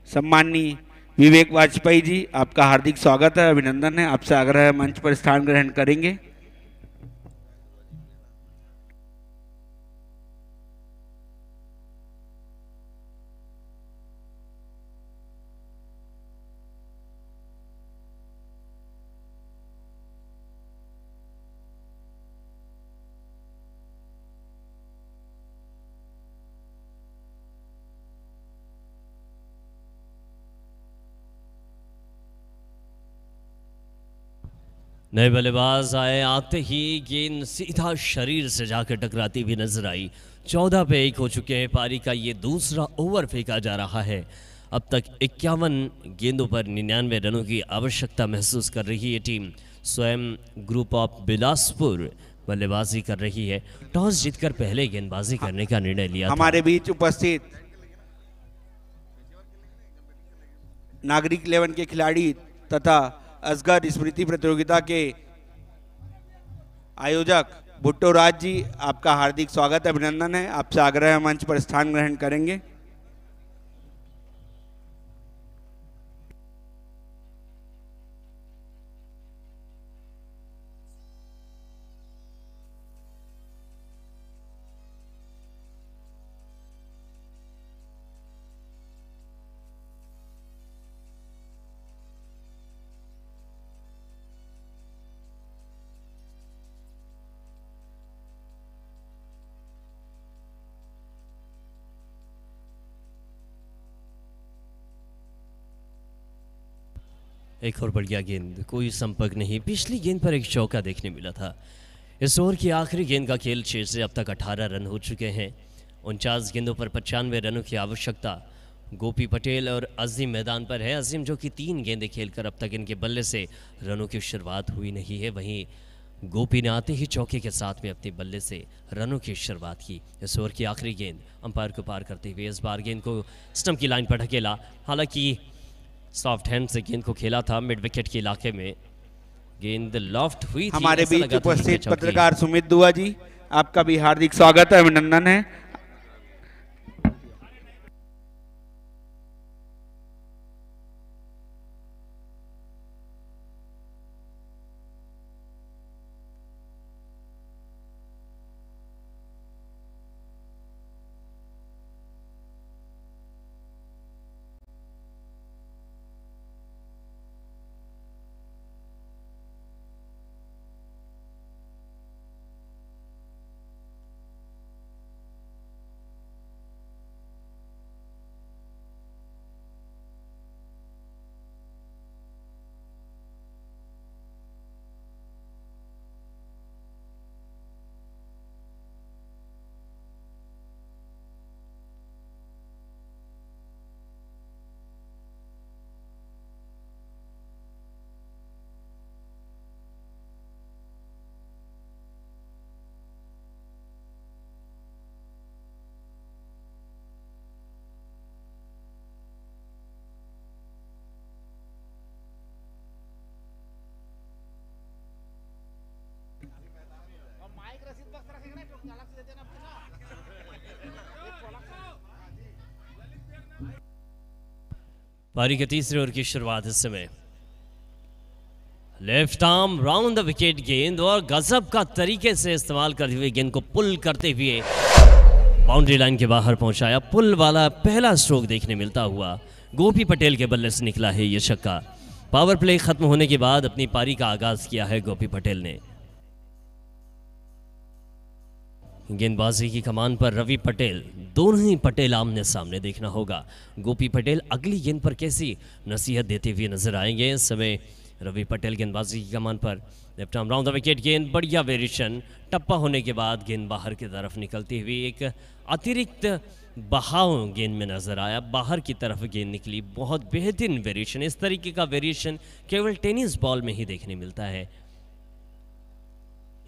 सम्माननीय विवेक वाजपेयी जी, आपका हार्दिक स्वागत है, अभिनंदन है। आपसे आग्रह है मंच पर स्थान ग्रहण करेंगे। नए बल्लेबाज आए, आते ही गेंद सीधा शरीर से जाकर टकराती हुई नजर आई। 14 पे 1 हो चुके हैं। पारी का ये दूसरा ओवर फेंका जा रहा है। अब तक 51 गेंदों पर 99 रनों की आवश्यकता महसूस कर रही है टीम। स्वयं ग्रुप ऑफ बिलासपुर बल्लेबाजी कर रही है। टॉस जीतकर पहले गेंदबाजी करने का निर्णय लिया। हमारे बीच उपस्थित नागरिक 11 के खिलाड़ी तथा असगर स्मृति प्रतियोगिता के आयोजक भुट्टो राज जी, आपका हार्दिक स्वागत अभिनंदन है। आपसे आग्रह है मंच पर स्थान ग्रहण करेंगे। एक और बढ़िया गेंद, कोई संपर्क नहीं। पिछली गेंद पर एक चौका देखने मिला था। इस ओवर की आखिरी गेंद का खेल 6 से अब तक 18 रन हो चुके हैं। 49 गेंदों पर 95 रनों की आवश्यकता। गोपी पटेल और अजीम मैदान पर है। अजीम जो कि 3 गेंदें खेलकर अब तक इनके बल्ले से रनों की शुरुआत हुई नहीं है, वहीं गोपी ने आते ही चौके के साथ में अपने बल्ले से रनों की शुरुआत की। इस ओवर की आखिरी गेंद अंपायर को पार करते हुए इस बार गेंद को स्टंप की लाइन पर ढकेला। हालांकि सॉफ्ट हैंड से गेंद को खेला था मिड विकेट के इलाके में, गेंद लॉफ्ट हुई थी। हमारे बीच उपस्थित पत्रकार सुमित दुआ जी, आपका भी हार्दिक स्वागत है, अभिनंदन है। पारी के तीसरे ओवर की शुरुआत इस समय। Left arm round the wicket गेंद और गजब का तरीके से इस्तेमाल करते हुए गेंद को पुल करते हुए बाउंड्री लाइन के बाहर पहुंचाया। पुल वाला पहला स्ट्रोक देखने मिलता हुआ गोपी पटेल के बल्ले से निकला है ये छक्का। पावर प्ले खत्म होने के बाद अपनी पारी का आगाज किया है गोपी पटेल ने। गेंदबाजी की कमान पर रवि पटेल, दोनों ही पटेल आमने सामने देखना होगा। गोपी पटेल अगली गेंद पर कैसी नसीहत देते हुए नजर आएंगे। इस समय रवि पटेल गेंदबाजी की कमान पर। Left arm round the wicket गेंद, बढ़िया वेरिएशन। टप्पा होने के बाद गेंद बाहर की तरफ निकलती हुई एक अतिरिक्त बहाव गेंद में नजर आया। बाहर की तरफ गेंद निकली, बहुत बेहतरीन वेरिएशन। इस तरीके का वेरिएशन केवल टेनिस बॉल में ही देखने मिलता है।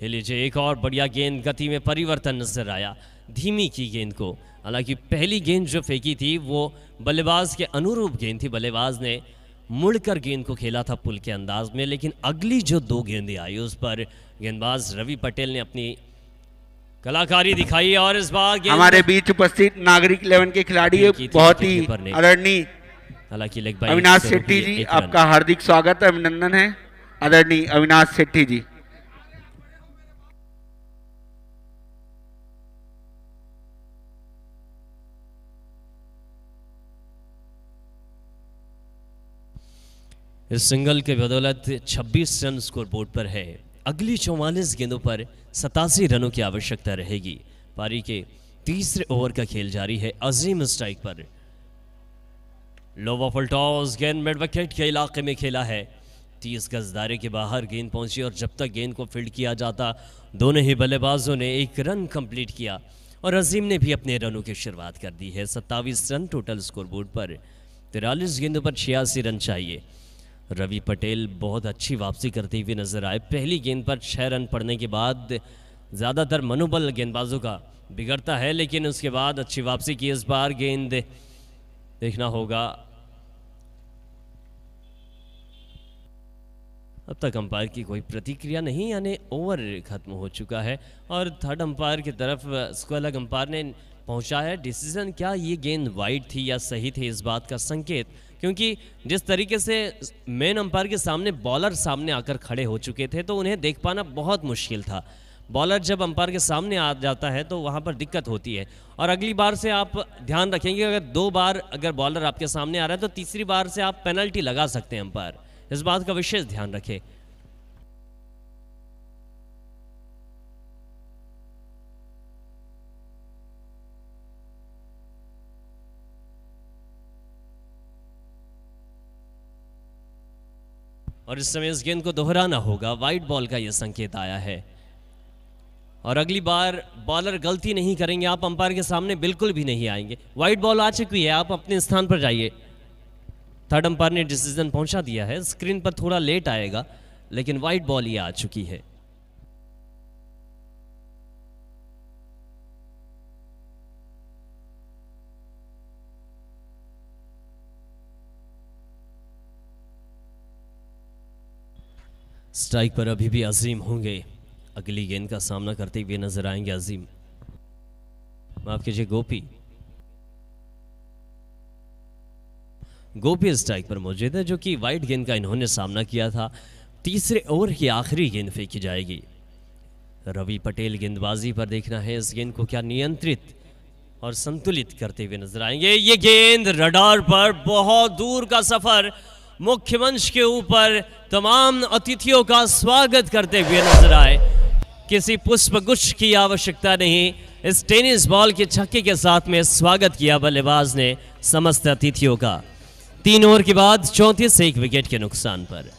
लीजिए एक और बढ़िया गेंद, गति में परिवर्तन नजर आया, धीमी की गेंद को। हालांकि पहली गेंद जो फेंकी थी वो बल्लेबाज के अनुरूप गेंद थी, बल्लेबाज ने मुड़कर गेंद को खेला था पुल के अंदाज में। लेकिन अगली जो दो गेंदें आई उस पर गेंदबाज रवि पटेल ने अपनी कलाकारी दिखाई और इस बार हमारे बीच उपस्थित नागरिक 11 के खिलाड़ी बहुत ही आदरणीय हालांकि अविनाश शेट्टी जी, आपका हार्दिक स्वागत है, अभिनंदन है आदरणीय अविनाश शेट्टी जी। इस सिंगल के बदौलत 26 रन स्कोर बोर्ड पर है। अगली 44 गेंदों पर 87 रनों की आवश्यकता रहेगी। पारी के तीसरे ओवर का खेल जारी है। अजीम स्ट्राइक पर, लोवर फुल टॉस, गेंद मिड विकेट के इलाके में खेला है। 30 गज दायरे के बाहर गेंद पहुंची और जब तक गेंद को फील्ड किया जाता दोनों ही बल्लेबाजों ने एक रन कंप्लीट किया और अजीम ने भी अपने रनों की शुरुआत कर दी है। 27 रन टोटल स्कोर बोर्ड पर। 43 गेंदों पर 86 रन चाहिए। रवि पटेल बहुत अच्छी वापसी करते हुए नजर आए। पहली गेंद पर 6 रन पड़ने के बाद ज़्यादातर मनोबल गेंदबाजों का बिगड़ता है, लेकिन उसके बाद अच्छी वापसी की। इस बार गेंद देखना होगा। अब तक अंपायर की कोई प्रतिक्रिया नहीं, यानी ओवर खत्म हो चुका है और थर्ड अंपायर की तरफ स्क्वेलर अंपायर ने पहुंचा है डिसीजन। क्या ये गेंद वाइड थी या सही थी, इस बात का संकेत, क्योंकि जिस तरीके से मेन अंपायर के सामने बॉलर सामने आकर खड़े हो चुके थे तो उन्हें देख पाना बहुत मुश्किल था। बॉलर जब अंपायर के सामने आ जाता है तो वहां पर दिक्कत होती है। और अगली बार से आप ध्यान रखेंगे, अगर 2 बार अगर बॉलर आपके सामने आ रहा है तो तीसरी बार से आप पेनल्टी लगा सकते हैं। अंपायर इस बात का विशेष ध्यान रखें। और इस समय इस गेंद को दोहराना होगा। वाइड बॉल का यह संकेत आया है और अगली बार बॉलर गलती नहीं करेंगे। आप अंपायर के सामने बिल्कुल भी नहीं आएंगे। वाइड बॉल आ चुकी है, आप अपने स्थान पर जाइए। थर्ड अंपायर ने डिसीजन पहुंचा दिया है। स्क्रीन पर थोड़ा लेट आएगा लेकिन वाइड बॉल ये आ चुकी है। स्ट्राइक पर अभी भी अजीम होंगे। अगली गेंद का सामना करते हुए नजर आएंगे अजीम, माफ कीजिए गोपी। गोपी स्ट्राइक पर मौजूद है, जो कि वाइड गेंद का इन्होंने सामना किया था। तीसरे ओवर की आखिरी गेंद फेंकी जाएगी। रवि पटेल गेंदबाजी पर देखना है इस गेंद को क्या नियंत्रित और संतुलित करते हुए नजर आएंगे। ये गेंद रडार पर, बहुत दूर का सफर, मुख्य मंच के ऊपर तमाम अतिथियों का स्वागत करते हुए नजर आए। किसी पुष्प गुच्छ की आवश्यकता नहीं, इस टेनिस बॉल के छक्के के साथ में स्वागत किया बल्लेबाज ने समस्त अतिथियों का। 3 ओवर के बाद 34 1 विकेट के नुकसान पर।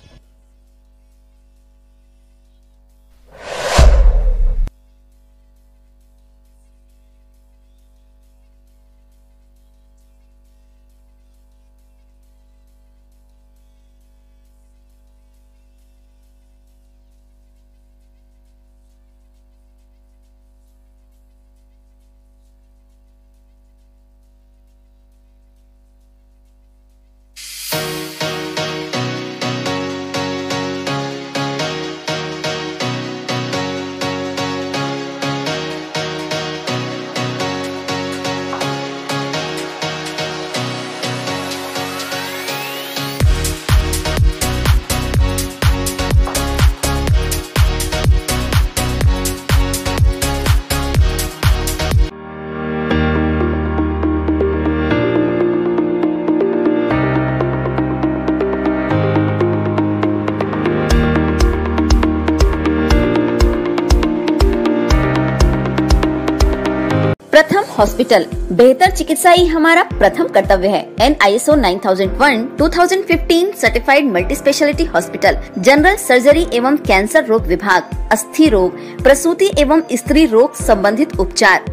प्रथम हॉस्पिटल, बेहतर चिकित्सा ही हमारा प्रथम कर्तव्य है। NISO 9001/2015 certified multi speciality hospital, general surgery एवं कैंसर रोग विभाग, अस्थि रोग, प्रसूति एवं स्त्री रोग संबंधित उपचार,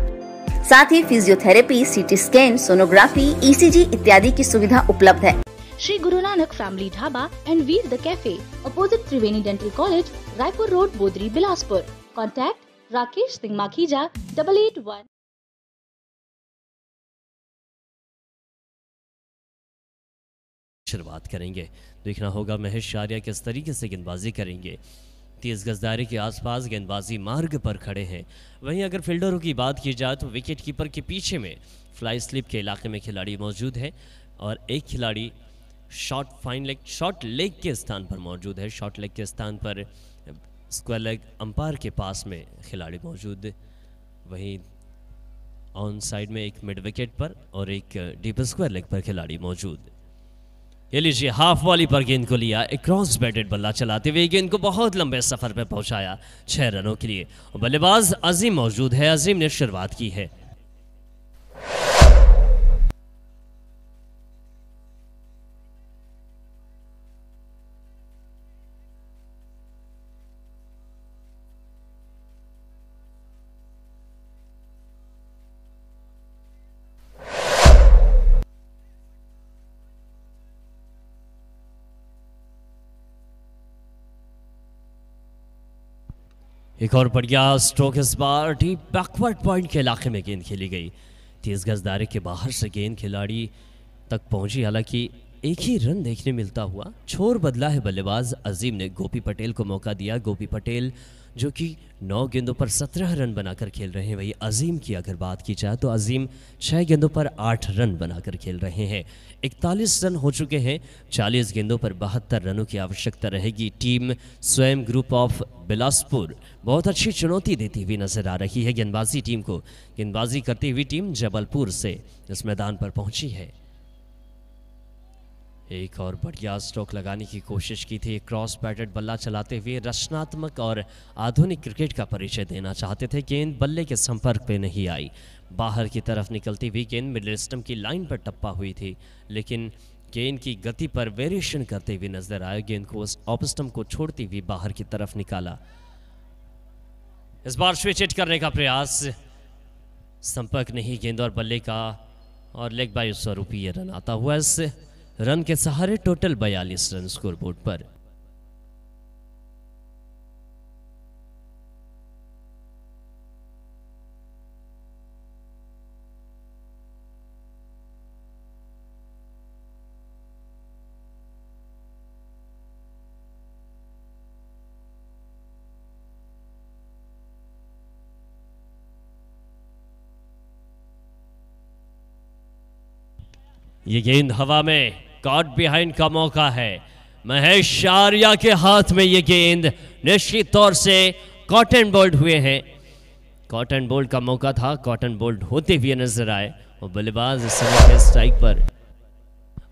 साथ ही physiotherapy, CT scan, sonography, ECG इत्यादि की सुविधा उपलब्ध है। Shri Guru Nanak family dhaba and Veer the cafe, opposite Triveni dental college, Raipur road, Bodri, Bilaspur. Contact Rakesh Singh Makhija 881। शुरुआत करेंगे। देखना होगा महेश शारिया किस तरीके से गेंदबाजी करेंगे। 30 गज दायरे के आसपास गेंदबाजी मार्ग पर खड़े हैं। वहीं अगर फील्डरों की बात की जाए तो विकेट कीपर के पीछे में फ्लाई स्लिप के इलाके में खिलाड़ी मौजूद है और एक खिलाड़ी शॉर्ट लेग के स्थान पर मौजूद है। शॉर्ट लेग के स्थान पर स्क्वायर लेग अंपायर के पास में खिलाड़ी मौजूद। वहीं ऑन साइड में एक मिड विकेट पर और एक डीप स्क्वायर लेग पर खिलाड़ी मौजूद। ये लीजिए हाफ वॉली पर गेंद को लिया, एक क्रॉस बैटेड बल्ला चलाते हुए गेंद को बहुत लंबे सफर पे पहुंचाया 6 रनों के लिए। बल्लेबाज अजीम मौजूद है। अजीम ने शुरुआत की है। एक और बढ़िया स्ट्रोक इस बार डीप बैकवर्ड पॉइंट के इलाके में गेंद खेली गई। 30 गज दायरे के बाहर से गेंद खिलाड़ी तक पहुंची, हालांकि एक ही रन देखने मिलता हुआ। छोर बदला है बल्लेबाज अजीम ने। गोपी पटेल को मौका दिया। गोपी पटेल जो कि 9 गेंदों पर 17 रन बनाकर खेल रहे हैं। वही अजीम की अगर बात की जाए तो अजीम 6 गेंदों पर 8 रन बनाकर खेल रहे हैं। 41 रन हो चुके हैं। 40 गेंदों पर 72 रनों की आवश्यकता रहेगी। टीम स्वयं ग्रुप ऑफ बिलासपुर बहुत अच्छी चुनौती देती हुई नजर आ रही है गेंदबाजी टीम को। गेंदबाजी करती हुई टीम जबलपुर से इस मैदान पर पहुंची है। एक और बढ़िया स्ट्रोक लगाने की कोशिश की थी। क्रॉस बैटेड बल्ला चलाते हुए रचनात्मक और आधुनिक क्रिकेट का परिचय देना चाहते थे। गेंद बल्ले के संपर्क पे नहीं आई। बाहर की तरफ निकलती हुई गेंद मिडिल स्टंप की लाइन पर टप्पा हुई थी, लेकिन गेंद की गति पर वेरिएशन करते हुए नजर आए। गेंद को ऑफ स्टंप को छोड़ती हुई बाहर की तरफ निकाला। इस बार स्विच हिट करने का प्रयास, संपर्क नहीं गेंद और बल्ले का, और लेग बाय स्वरूप ये रन आता हुआ। इस रन के सहारे टोटल 42 रन स्कोरबोर्ड पर। ये गेंद हवा में कॉट बिहाइंड का मौका है। महेश शारिया के हाथ में ये गेंद निश्चित तौर से कॉटन बोल्ड हुए हैं। कॉटन बोल्ड का मौका था, कॉटन बोल्ड होते हुए नजर आए। और बल्लेबाज इस समय के स्ट्राइक पर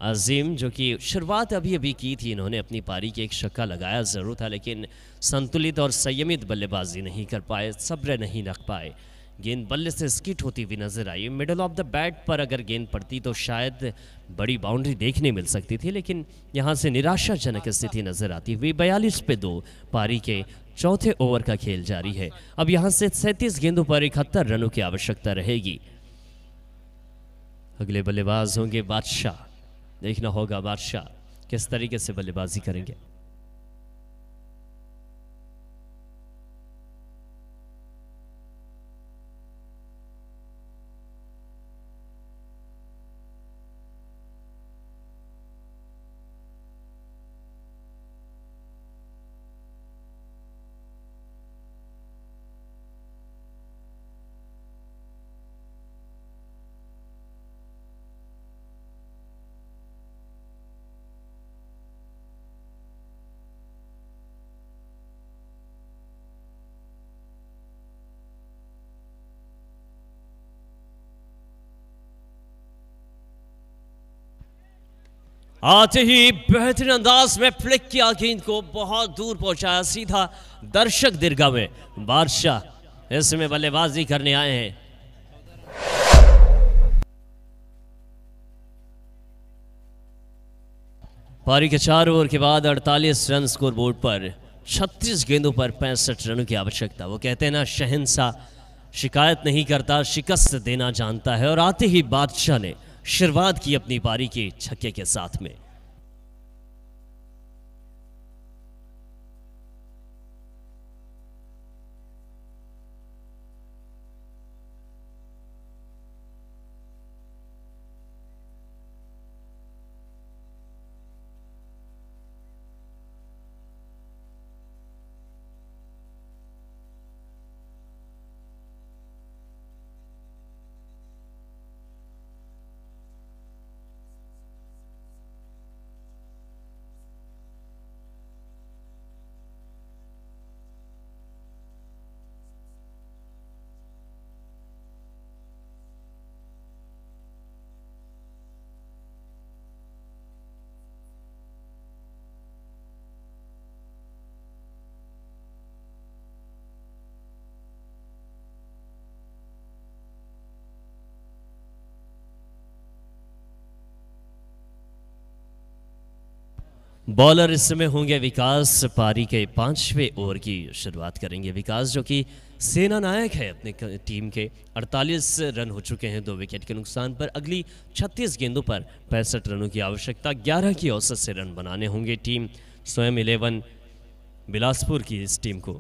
अजीम, जो कि शुरुआत अभी की थी, इन्होंने अपनी पारी के एक छक्का लगाया जरूर था, लेकिन संतुलित और संयमित बल्लेबाजी नहीं कर पाए, सब्र नहीं रख पाए। गेंद बल्ले से स्किट होती हुई नजर आई। मिडल ऑफ द बैट पर अगर गेंद पड़ती तो शायद बड़ी बाउंड्री देखने मिल सकती थी, लेकिन यहां से निराशाजनक स्थिति नजर आती हुई। 42 पे 2 पारी के चौथे ओवर का खेल जारी है। अब यहां से 37 गेंदों पर 71 रनों की आवश्यकता रहेगी। अगले बल्लेबाज होंगे बादशाह। देखना होगा बादशाह किस तरीके से बल्लेबाजी करेंगे। आते ही बेहतरीन अंदाज में फ्लिक किया, गेंद को बहुत दूर पहुंचाया, सीधा दर्शक दीर्घा में। बादशाह इसमें बल्लेबाजी करने आए हैं। पारी के 4 ओवर के बाद 48 रन स्कोर बोर्ड पर 36 गेंदों पर 65 रनों की आवश्यकता। वो कहते हैं ना, शहंशाह शिकायत नहीं करता, शिकस्त देना जानता है। और आते ही बादशाह ने शुरुआत की अपनी पारी के छक्के के साथ में। बॉलर इस समय होंगे विकास। पारी के 5वें ओवर की शुरुआत करेंगे विकास, जो कि सेना नायक है अपने टीम के। 48 रन हो चुके हैं 2 विकेट के नुकसान पर। अगली 36 गेंदों पर 65 रनों की आवश्यकता। 11 की औसत से रन बनाने होंगे टीम स्वयं 11 बिलासपुर की इस टीम को।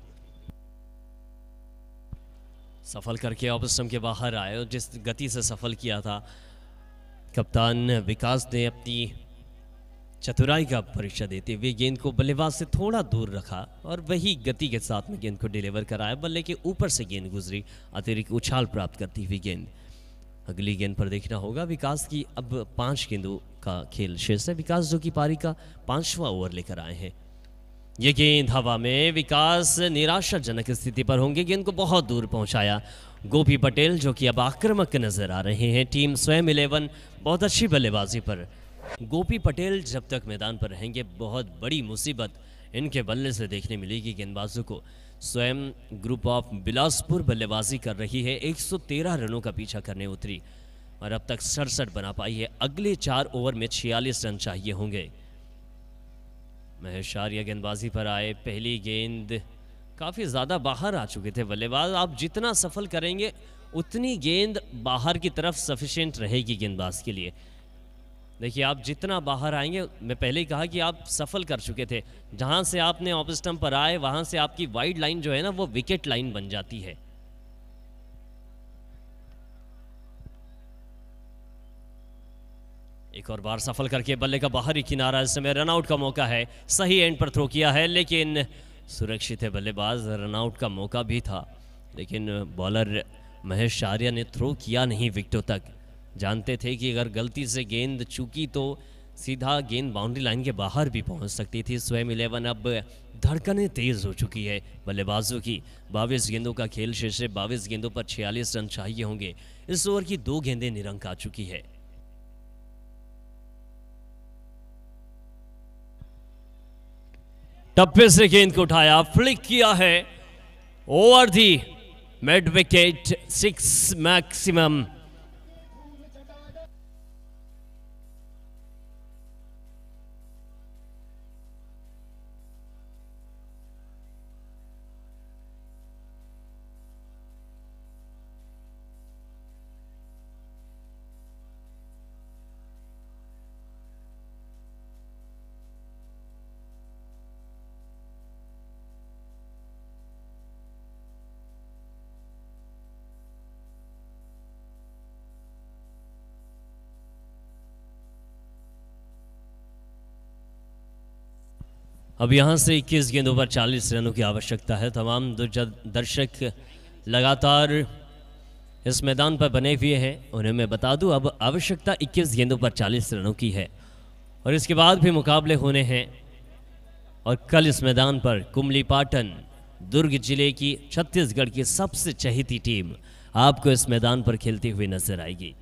सफल करके ऑफ स्टंप के बाहर आए और जिस गति से सफल किया था कप्तान विकास ने अपनी चतुराई का परिचय देते हुए गेंद को बल्लेबाज से थोड़ा दूर रखा और वही गति के साथ में गेंद को डिलीवर कराया। बल्ले के ऊपर से गेंद गुजरी, अतिरिक्त उछाल प्राप्त करती हुई गेंद। अगली गेंद पर देखना होगा विकास की। अब 5 गेंदों का खेल शेष है। विकास जो कि पारी का 5वां ओवर लेकर आए हैं। ये गेंद हवा में, विकास निराशाजनक स्थिति पर होंगे। गेंद को बहुत दूर पहुंचाया गोपी पटेल, जो कि अब आक्रामक नजर आ रहे हैं। टीम स्वयं 11 बहुत अच्छी बल्लेबाजी पर। गोपी पटेल जब तक मैदान पर रहेंगे बहुत बड़ी मुसीबत इनके बल्ले से देखने मिलेगी गेंदबाजों को। स्वयं ग्रुप ऑफ बिलासपुर बल्लेबाजी कर रही है, 113 रनों का पीछा करने उतरी और अब तक 67 बना पाई है। अगले 4 ओवर में 46 रन चाहिए होंगे। महेश आर्य गेंदबाजी पर आए। पहली गेंद काफ़ी ज़्यादा बाहर आ चुके थे बल्लेबाज। आप जितना सफल करेंगे उतनी गेंद बाहर की तरफ सफिशिएंट रहेगी गेंदबाज के लिए। देखिए, आप जितना बाहर आएंगे, मैं पहले ही कहा कि आप सफल कर चुके थे। जहां से आपने ऑफ स्टंप पर आए वहां से आपकी वाइड लाइन जो है ना, वो विकेट लाइन बन जाती है। एक और बार सफल करके बल्ले का बाहरी किनारा। इस समय रनआउट का मौका है। सही एंड पर थ्रो किया है लेकिन सुरक्षित है बल्लेबाज। रनआउट का मौका भी था लेकिन बॉलर महेश आर्य ने थ्रो किया नहीं विकेटों तक। जानते थे कि अगर गलती से गेंद चूकी तो सीधा गेंद बाउंड्री लाइन के बाहर भी पहुंच सकती थी। स्वयं 11 अब धड़कनें तेज हो चुकी है बल्लेबाजों की। 22 गेंदों का खेल शेष है। 22 गेंदों पर 46 रन चाहिए होंगे। इस ओवर की 2 गेंदें निरंक आ चुकी है। टप्पे से गेंद को उठाया, फ्लिक किया है over the mid wicket, 6 maximum. अब यहाँ से 21 गेंदों पर 40 रनों की आवश्यकता है। तमाम दर्शक लगातार इस मैदान पर बने हुए हैं। उन्हें मैं बता दूं, अब आवश्यकता 21 गेंदों पर 40 रनों की है और इसके बाद भी मुकाबले होने हैं। और कल इस मैदान पर कुमली पाटन, दुर्ग जिले की छत्तीसगढ़ की सबसे चहेती टीम आपको इस मैदान पर खेलती हुई नजर आएगी।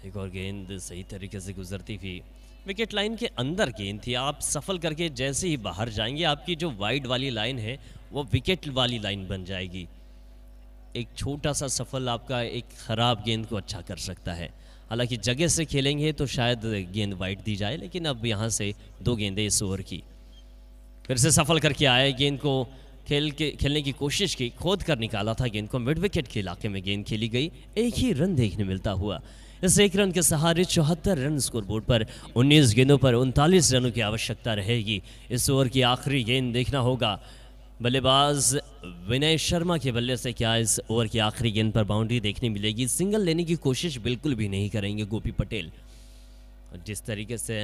एक और गेंद सही तरीके से गुजरती हुई विकेट लाइन के अंदर गेंद थी। आप सफल करके जैसे ही बाहर जाएंगे आपकी जो वाइड वाली लाइन है वो विकेट वाली लाइन बन जाएगी। एक छोटा सा सफल आपका एक ख़राब गेंद को अच्छा कर सकता है। हालांकि जगह से खेलेंगे तो शायद गेंद वाइड दी जाए, लेकिन अब यहाँ से 2 गेंदें इस ओवर की। फिर से सफल करके आए, गेंद को खेलने की कोशिश की, खोद कर निकाला था गेंद को, मिड विकेट के इलाके में गेंद खेली गई, एक ही रन देखने मिलता हुआ। इस एक रन के सहारे 74 रन स्कोरबोर्ड पर 19 गेंदों पर 39 रनों की आवश्यकता रहेगी। इस ओवर की आखिरी गेंद देखना होगा बल्लेबाज विनय शर्मा के बल्ले से क्या इस ओवर की आखिरी गेंद पर बाउंड्री देखने मिलेगी। सिंगल लेने की कोशिश बिल्कुल भी नहीं करेंगे गोपी पटेल। जिस तरीके से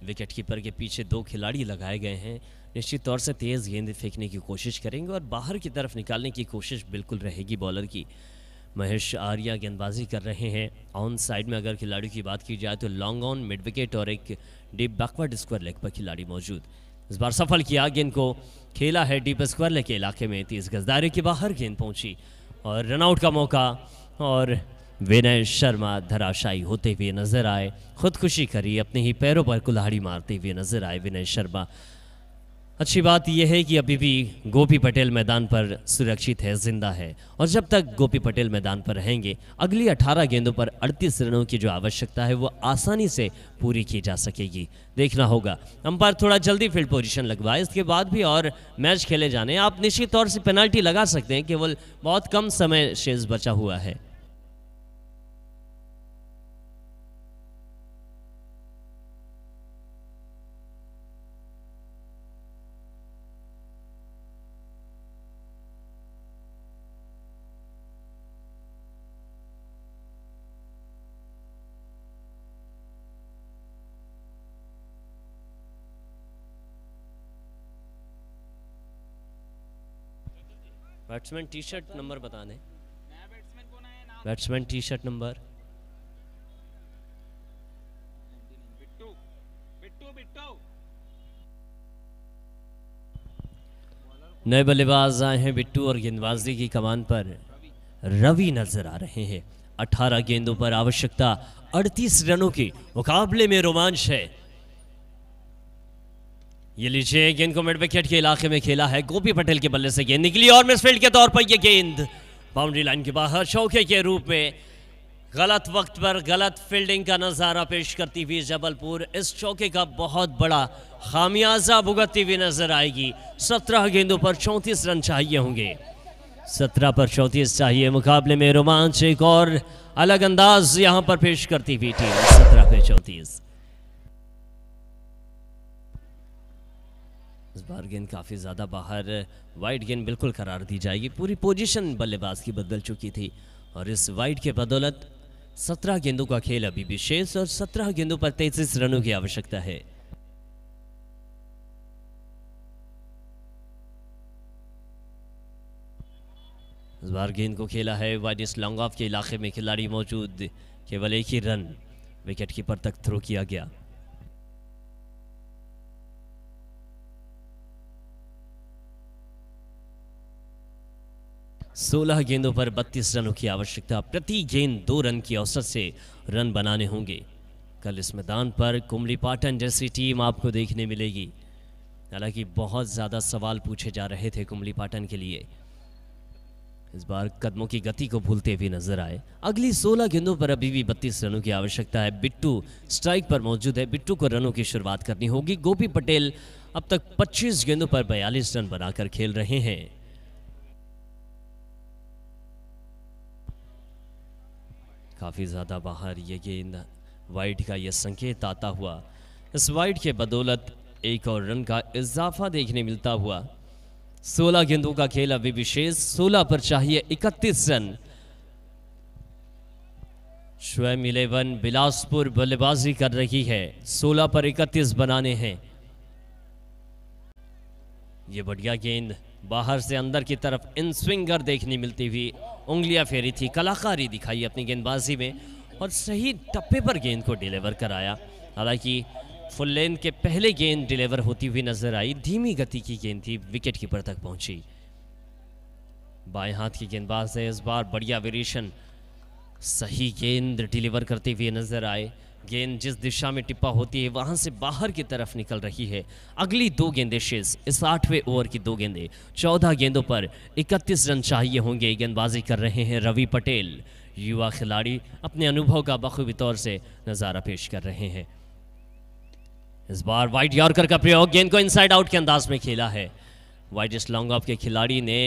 विकेट कीपर के पीछे 2 खिलाड़ी लगाए गए हैं, निश्चित तौर से तेज़ गेंद फेंकने की कोशिश करेंगे और बाहर की तरफ निकालने की कोशिश बिल्कुल रहेगी बॉलर की। महेश आर्या गेंदबाजी कर रहे हैं। ऑन साइड में अगर खिलाड़ियों की बात की जाए तो लॉन्ग ऑन, मिड विकेट और एक डीप बैकवर्ड स्क्वायर लेग पर खिलाड़ी मौजूद। इस बार सफल किया, गेंद को खेला है डीप स्क्वायर लेग के इलाके में, 30 गज दायरे के बाहर गेंद पहुंची और रनआउट का मौका, और विनय शर्मा धराशायी होते हुए नजर आए। खुदकुशी करी, अपने ही पैरों पर कुल्हाड़ी मारते हुए नजर आए विनय शर्मा। अच्छी बात यह है कि अभी भी गोपी पटेल मैदान पर सुरक्षित है, जिंदा है, और जब तक गोपी पटेल मैदान पर रहेंगे अगली 18 गेंदों पर 38 रनों की जो आवश्यकता है वो आसानी से पूरी की जा सकेगी। देखना होगा अंपायर थोड़ा जल्दी फील्ड पोजीशन लगवाए, इसके बाद भी और मैच खेले जाने। आप निश्चित तौर से पेनल्टी लगा सकते हैं, केवल बहुत कम समय शेष बचा हुआ है। बैट्समैन टी शर्ट नंबर बता दें। बैट्समैन टी शर्ट नंबर नए बल्लेबाज आए हैं बिट्टू और गेंदबाजी की कमान पर रवि नजर आ रहे हैं। 18 गेंदों पर आवश्यकता 38 रनों की, मुकाबले में रोमांच है। ये लीजिए, गेंद को मिड विकेट के इलाके में खेला है, गोपी पटेल के बल्ले से गेंद निकली और मिसफील्ड के तौर पर यह गेंद बाउंड्री लाइन के बाहर चौके के रूप में गलत वक्त पर गलत फील्डिंग का नजारा पेश करती हुई जबलपुर इस चौके का बहुत बड़ा खामियाजा भुगतती हुई नजर आएगी। 17 गेंदों पर 34 रन चाहिए होंगे, 17 पर 34 चाहिए। मुकाबले में रोमांच एक और अलग अंदाज यहां पर पेश करती हुई टीम। 17 पे 34। इस बार गेंद काफ़ी ज़्यादा बाहर, वाइड गेंद बिल्कुल करार दी जाएगी। पूरी पोजीशन बल्लेबाज की बदल चुकी थी और इस वाइड के बदौलत 17 गेंदों का खेल अभी भी शेष और 17 गेंदों पर 33 रनों की आवश्यकता है। इस बार गेंद को खेला है वाइडिस लॉन्ग ऑफ के इलाके में, खिलाड़ी मौजूद, केवल एक ही रन विकेट कीपर तक थ्रो किया गया। सोलह गेंदों पर 32 रनों की आवश्यकता, प्रति गेंद 2 रन की औसत से रन बनाने होंगे। कल इस मैदान पर कुमली पाटन जैसी टीम आपको देखने मिलेगी। हालांकि बहुत ज़्यादा सवाल पूछे जा रहे थे कुमली पाटन के लिए, इस बार कदमों की गति को भूलते हुए नजर आए। अगली 16 गेंदों पर अभी भी 32 रनों की आवश्यकता है। बिट्टू स्ट्राइक पर मौजूद है, बिट्टू को रनों की शुरुआत करनी होगी। गोपी पटेल अब तक 25 गेंदों पर 42 रन बनाकर खेल रहे हैं। काफ़ी ज़्यादा बाहर ये गेंद, वाइड का ये संकेत आता हुआ, इस वाइड के बदौलत एक और रन का इजाफा देखने मिलता हुआ। 16 गेंदों का खेल अभी विशेष, 16 पर चाहिए 31 रन। स्वयं 11 बिलासपुर बल्लेबाजी कर रही है, 16 पर 31 बनाने हैं। ये बढ़िया गेंद बाहर से अंदर की तरफ इन स्विंगर देखने मिलती हुई, उंगलियां फेरी थी, कलाकारी दिखाई अपनी गेंदबाजी में और सही टप्पे पर गेंद को डिलीवर कराया। हालांकि फुल लेंथ के पहले गेंद डिलीवर होती हुई नजर आई, धीमी गति की गेंद थी, विकेट कीपर तक पहुंची। बाएं हाथ की गेंदबाज है इस बार, बढ़िया वेरिएशन, सही गेंद डिलीवर करते हुए नजर आए। गेंद जिस दिशा में टिप्पा होती है वहां से बाहर की तरफ निकल रही है। अगली 2 गेंदें शेष, इस 8वें ओवर की 2 गेंदें। 14 गेंदों पर 31 रन चाहिए होंगे। गेंदबाजी कर रहे हैं रवि पटेल, युवा खिलाड़ी अपने अनुभव का बखूबी तौर से नजारा पेश कर रहे हैं। इस बार वाइड यॉर्कर का प्रयोग, गेंद को इनसाइड आउट के अंदाज में खेला है। वाइडेस्ट लॉन्ग ऑफ के खिलाड़ी ने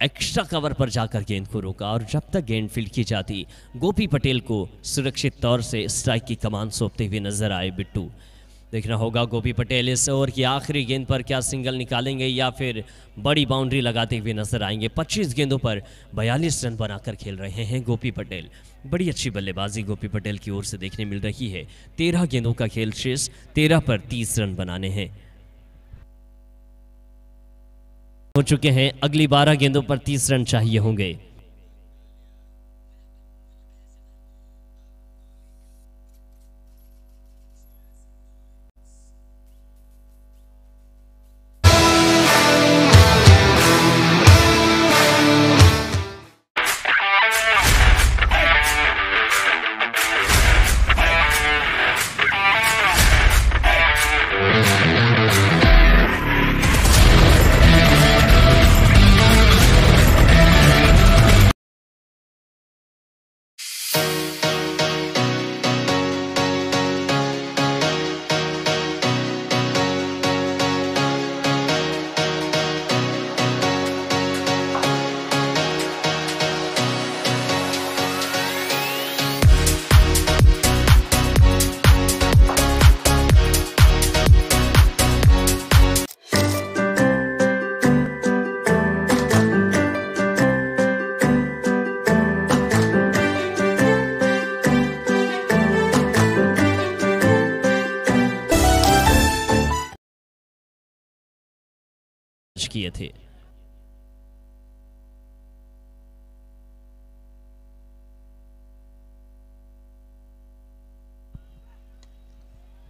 एक्स्ट्रा कवर पर जाकर गेंद को रोका और जब तक गेंद फील्ड की जाती, गोपी पटेल को सुरक्षित तौर से स्ट्राइक की कमान सौंपते हुए नजर आए बिट्टू। देखना होगा गोपी पटेल इस ओवर की आखिरी गेंद पर क्या सिंगल निकालेंगे या फिर बड़ी बाउंड्री लगाते हुए नजर आएंगे। 25 गेंदों पर 42 रन बनाकर खेल रहे हैं गोपी पटेल। बड़ी अच्छी बल्लेबाजी गोपी पटेल की ओर से देखने मिल रही है। 13 गेंदों का खेल शेष, 13 पर 30 रन बनाने हैं। हो चुके हैं, अगली 12 गेंदों पर 30 रन चाहिए होंगे। किए थे।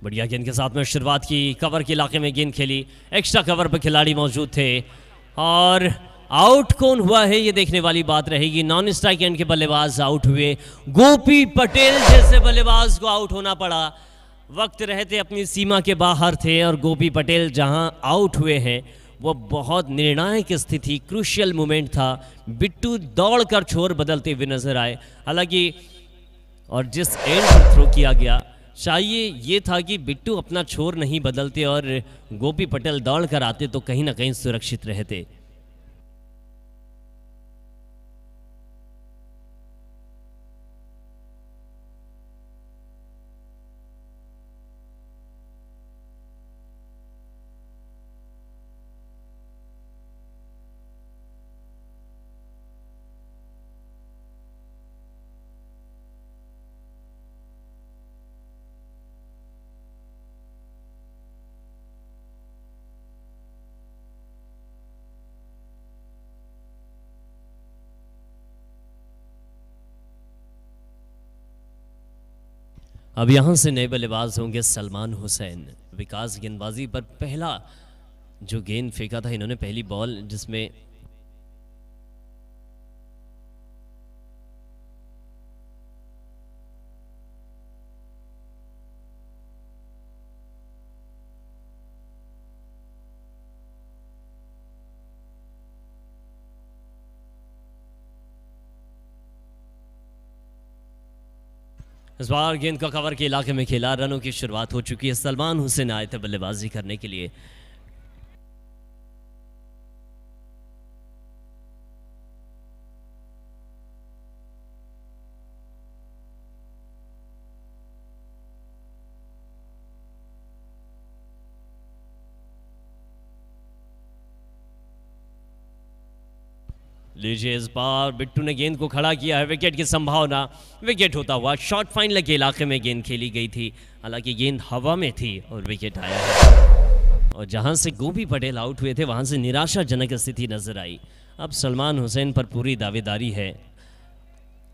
बढ़िया गेंद के साथ में शुरुआत की, कवर के इलाके में गेंद खेली, एक्स्ट्रा कवर पर खिलाड़ी मौजूद थे और आउट कौन हुआ है ये देखने वाली बात रहेगी। नॉन स्ट्राइक एंड के बल्लेबाज आउट हुए। गोपी पटेल जैसे बल्लेबाज को आउट होना पड़ा। वक्त रहते अपनी सीमा के बाहर थे और गोपी पटेल जहां आउट हुए हैं वो बहुत निर्णायक स्थिति, क्रूशियल मोमेंट था। बिट्टू दौड़कर छोर बदलते हुए नजर आए। हालांकि और जिस एंड पर थ्रो किया गया, चाहिए ये था कि बिट्टू अपना छोर नहीं बदलते और गोपी पटेल दौड़कर आते तो कहीं ना कहीं सुरक्षित रहते। अब यहां से नए बल्लेबाज होंगे सलमान हुसैन। विकास गेंदबाजी पर पहला जो गेंद फेंका था इन्होंने, पहली बॉल जिसमें इस बार गेंद का कवर के इलाके में खेला। रनों की शुरुआत हो चुकी है। सलमान हुसैन आए थे बल्लेबाजी करने के लिए। लीजिए, इस बार बिट्टू ने गेंद को खड़ा किया है। विकेट की संभावना, विकेट होता हुआ शॉर्ट फाइनल के इलाके में गेंद खेली गई थी। हालांकि गेंद हवा में थी और विकेट आया है। और जहां से गोपी पटेल आउट हुए थे वहां से निराशाजनक स्थिति नजर आई। अब सलमान हुसैन पर पूरी दावेदारी है।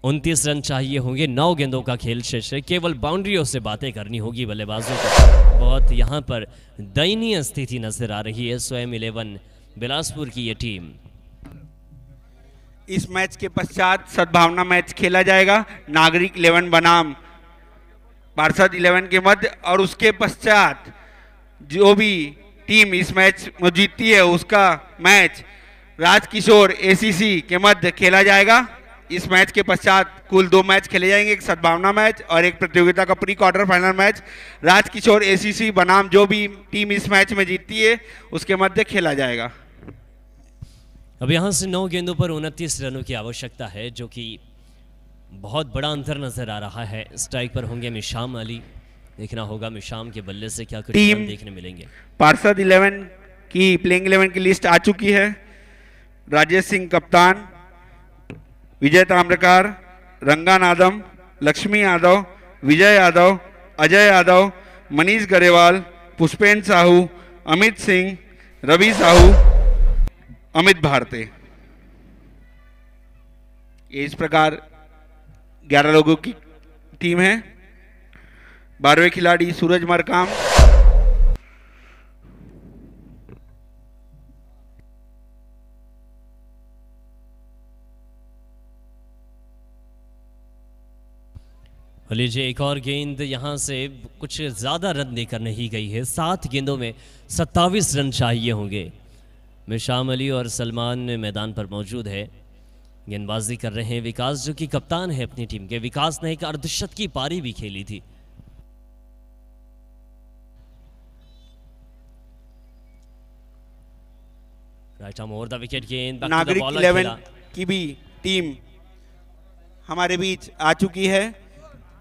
29 रन चाहिए होंगे। 9 गेंदों का खेल शेष है। केवल बाउंड्रियों से बातें करनी होगी बल्लेबाजों को। बहुत यहां पर दयनीय स्थिति नजर आ रही है। स्वयं 11 बिलासपुर की ये टीम। इस मैच के पश्चात सद्भावना मैच खेला जाएगा। नागरिक 11 बनाम पार्षद 11 के मध्य, और उसके पश्चात जो भी टीम इस मैच में जीतती है उसका मैच राजकिशोर एसीसी के मध्य खेला जाएगा। इस मैच के पश्चात कुल 2 मैच खेले जाएंगे, एक सद्भावना मैच और एक प्रतियोगिता का pre quarter final match Rajkishore ACC बनाम जो भी टीम इस मैच में जीतती है उसके मध्य खेला जाएगा। अब यहाँ से 9 गेंदों पर 29 रनों की आवश्यकता है, जो कि बहुत बड़ा अंतर नजर आ रहा है। स्ट्राइक पर होंगे मिशाम अली, देखना होगा मिशाम के बल्ले से क्या कुछ रन देखने मिलेंगे। पार्षद 11 की प्लेइंग 11 की लिस्ट आ चुकी है। राजेश सिंह कप्तान, विजय ताम्रकार, रंगानादम, लक्ष्मी यादव, विजय यादव, अजय यादव, मनीष गरेवाल, पुष्पेन साहू, अमित सिंह, रवि साहू, अमित भारती। ये इस प्रकार 11 लोगों की टीम है। 12वें खिलाड़ी सूरज मरकाम, लीजिए एक और गेंद, यहाँ से कुछ ज़्यादा रन देकर नहीं गई है। 7 गेंदों में 27 रन चाहिए होंगे। मिशाम अली और सलमान मैदान पर मौजूद है, गेंदबाजी कर रहे हैं विकास, जो कि कप्तान है अपनी टीम के। विकास ने एक अर्धशतक की पारी भी खेली थी। Right arm over the wicket गेंद, नागरिक 11 की भी टीम हमारे बीच आ चुकी है।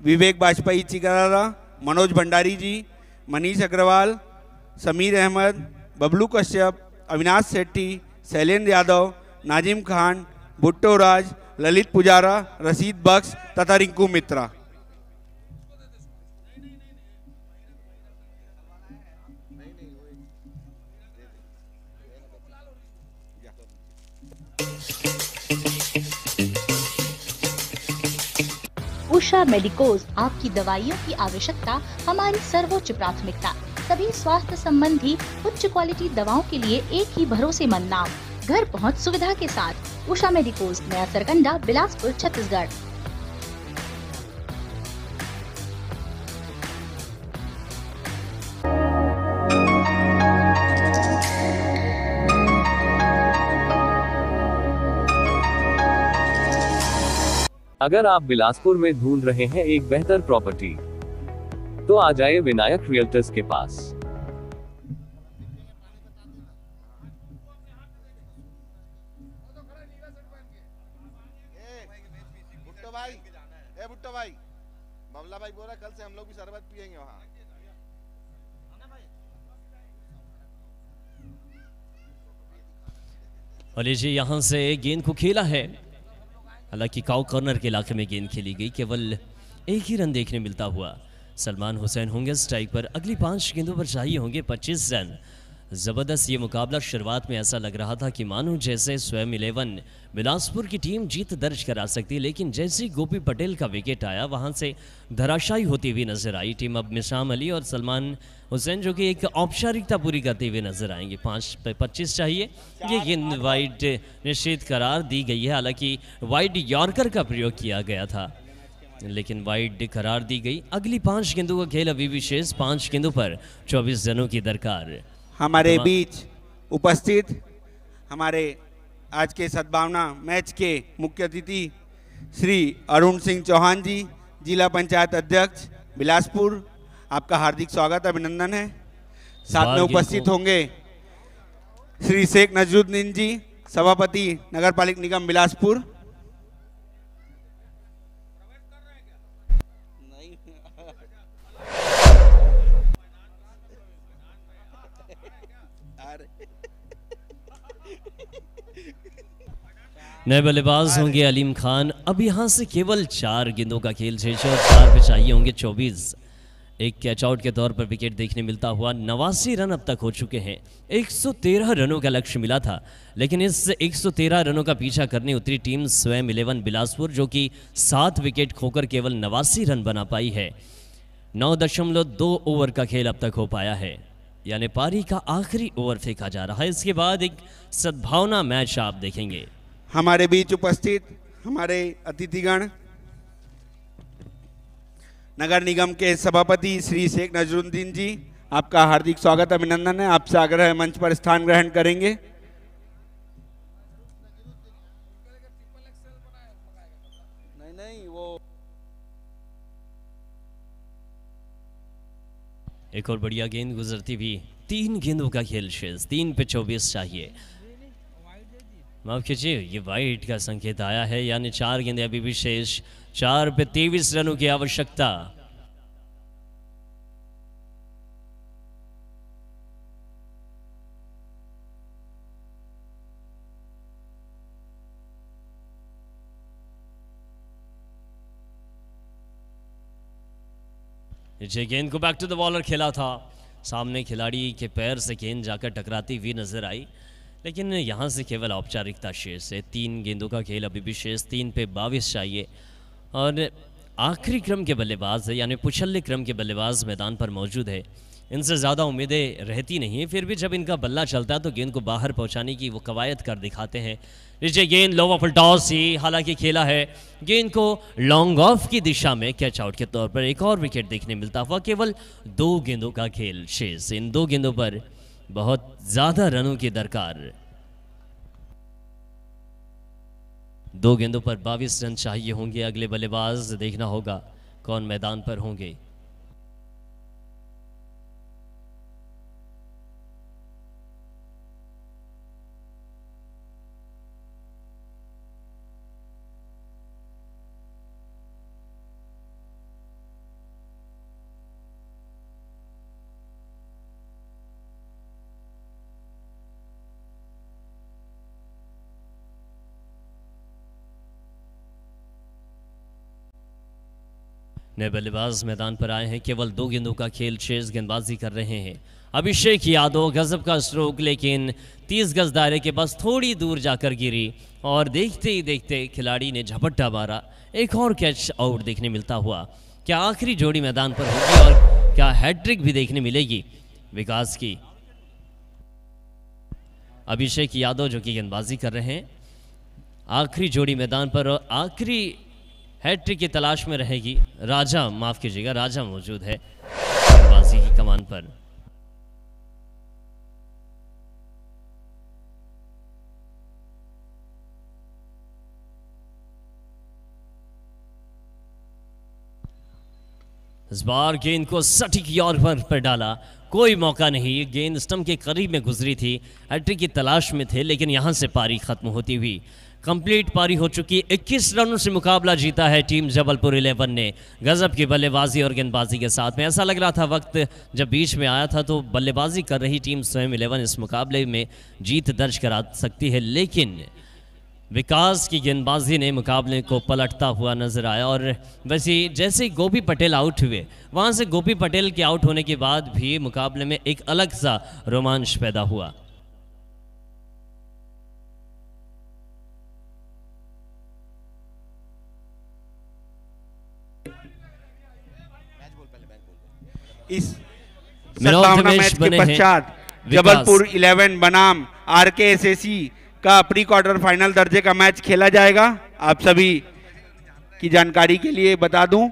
विवेक बाजपेयी चिकारा, मनोज भंडारी जी, मनीष अग्रवाल, समीर अहमद, बबलू कश्यप, अविनाश सेट्टी, शैलेंद्र यादव, नाजिम खान, भुट्टो राज, ललित पुजारा, रशीद बख्श तथा रिंकू मित्रा। उषा मेडिकोज, आपकी दवाइयों की आवश्यकता हमारी सर्वोच्च प्राथमिकता। सभी स्वास्थ्य संबंधी उच्च क्वालिटी दवाओं के लिए एक ही भरोसेमंद नाम, घर पहुंच सुविधा के साथ। उषा मेडिकोज, नया सरकंडा, बिलासपुर, छत्तीसगढ़। अगर आप बिलासपुर में ढूंढ रहे हैं एक बेहतर प्रॉपर्टी, तो आ जाए विनायक रियल्टर्स के पास। भुट्टो भाई, बबला भाई बोल रहा कल से हम लोग भी शरबत पियेंगे वहाँ। और लीजिए यहाँ से गेंद को खेला है, हालांकि काउ कॉर्नर के इलाके में गेंद खेली गई, केवल एक ही रन देखने मिलता हुआ। सलमान हुसैन होंगे स्ट्राइक पर। अगली 5 गेंदों पर चाहिए होंगे 25 रन। ज़बरदस्त ये मुकाबला। शुरुआत में ऐसा लग रहा था कि मानो जैसे स्वयं 11 बिलासपुर की टीम जीत दर्ज करा सकती, लेकिन जैसे ही गोपी पटेल का विकेट आया वहां से धराशायी होती हुई नजर आई टीम। अब मिशाम अली और सलमान हुसैन जो कि एक औपचारिकता पूरी करते हुए नजर आएंगे। 5 पे 25 चाहिए। ये गेंद वाइड निश्चित करार दी गई है, हालांकि वाइड यॉर्कर का प्रयोग किया गया था, लेकिन वाइड करार दी गई। अगली 5 गेंदों का खेल अभी भी शेष। 5 गेंदों पर 24 रनों की दरकार। हमारे बीच उपस्थित हमारे आज के सद्भावना मैच के मुख्य अतिथि श्री अरुण सिंह चौहान जी, जिला पंचायत अध्यक्ष बिलासपुर, आपका हार्दिक स्वागत अभिनंदन है। साथ में उपस्थित होंगे श्री शेख नजरुद्दीन जी, सभापति नगर पालिका निगम बिलासपुर। नए बल्लेबाज होंगे अलीम खान। अब यहां से केवल 4 गेंदों का खेल शेष है और 4 पे चाहिए होंगे 24। एक कैच आउट के तौर पर विकेट देखने मिलता हुआ। 89 रन अब तक हो चुके हैं। 113 रनों का लक्ष्य मिला था, लेकिन इस 113 रनों का पीछा करने उतरी टीम स्वयं 11 बिलासपुर, जो कि 7 विकेट खोकर केवल 89 रन बना पाई है। 9.2 ओवर का खेल अब तक हो पाया है, यानी पारी का आखिरी ओवर फेंका जा रहा है। इसके बाद एक सद्भावना मैच आप देखेंगे। हमारे बीच उपस्थित हमारे अतिथिगण नगर निगम के सभापति श्री शेख नजरुद्दीन जी, आपका हार्दिक स्वागत अभिनंदन है। आपसे आग्रह है मंच पर स्थान ग्रहण करेंगे। नहीं वो एक और बढ़िया गेंद गुजरती भी, 3 गेंदों का खेल शेष, 3 पे 24 चाहिए। माफ कीजिए, ये वाइट का संकेत आया है, यानी 4 गेंदें अभी भी शेष, 4 पे 23 रनों की आवश्यकता। नीचे गेंद को बैक टू द बॉलर खेला था, सामने खिलाड़ी के पैर से गेंद जाकर टकराती हुई नजर आई, लेकिन यहां से केवल औपचारिकता शेष है। 3 गेंदों का खेल अभी भी शेष, 3 पे 22 चाहिए और आखिरी क्रम के बल्लेबाज है, यानी पिछले क्रम के बल्लेबाज मैदान पर मौजूद है। इनसे ज़्यादा उम्मीदें रहती नहीं है, फिर भी जब इनका बल्ला चलता है तो गेंद को बाहर पहुंचाने की वो कवायद कर दिखाते हैं। नीचे गेंद लो ऑफ टॉस ही हालांकि खेला है, गेंद को लॉन्ग ऑफ की दिशा में कैच आउट के तौर पर एक और विकेट देखने मिलता हुआ। केवल 2 गेंदों का खेल शेष, इन 2 गेंदों पर बहुत ज़्यादा रनों की दरकार। 2 गेंदों पर 22 रन चाहिए होंगे। अगले बल्लेबाज देखना होगा कौन मैदान पर होंगे। नए बल्लेबाज मैदान पर आए हैं, केवल 2 गेंदों का खेल शेष, गेंदबाजी कर रहे हैं अभिषेक यादव। गजब का स्ट्रोक, लेकिन 30 गज दायरे के पास थोड़ी दूर जाकर गिरी और देखते ही देखते खिलाड़ी ने झपट्टा मारा। एक और कैच आउट देखने मिलता हुआ। क्या आखिरी जोड़ी मैदान पर होगी और क्या हैट्रिक भी देखने मिलेगी विकास की? अभिषेक यादव जो कि गेंदबाजी कर रहे हैं, आखिरी जोड़ी मैदान पर और आखिरी हैट्रिक की तलाश में रहेगी। राजा, माफ कीजिएगा, राजा मौजूद है गेंदबाजी की कमान पर। इस बार गेंद को सटीक यॉर्कर पर डाला, कोई मौका नहीं। गेंद स्टंप के करीब में गुजरी थी, हैट्रिक की तलाश में थे, लेकिन यहां से पारी खत्म होती हुई कंप्लीट पारी हो चुकी। 21 रनों से मुकाबला जीता है टीम जबलपुर 11 ने। गजब की बल्लेबाजी और गेंदबाजी के साथ में ऐसा लग रहा था वक्त जब बीच में आया था तो बल्लेबाजी कर रही टीम स्वयं 11 इस मुकाबले में जीत दर्ज करा सकती है, लेकिन विकास की गेंदबाजी ने मुकाबले को पलटता हुआ नजर आया। और वैसे जैसे ही गोपी पटेल आउट हुए, वहां से गोपी पटेल के आउट होने के बाद भी मुकाबले में एक अलग सा रोमांच पैदा हुआ। इस सद्भावना मैच के पश्चात जबलपुर 11 बनाम RKSAC का प्री क्वार्टर फाइनल दर्जे का मैच खेला जाएगा। आप सभी की जानकारी के लिए बता दूं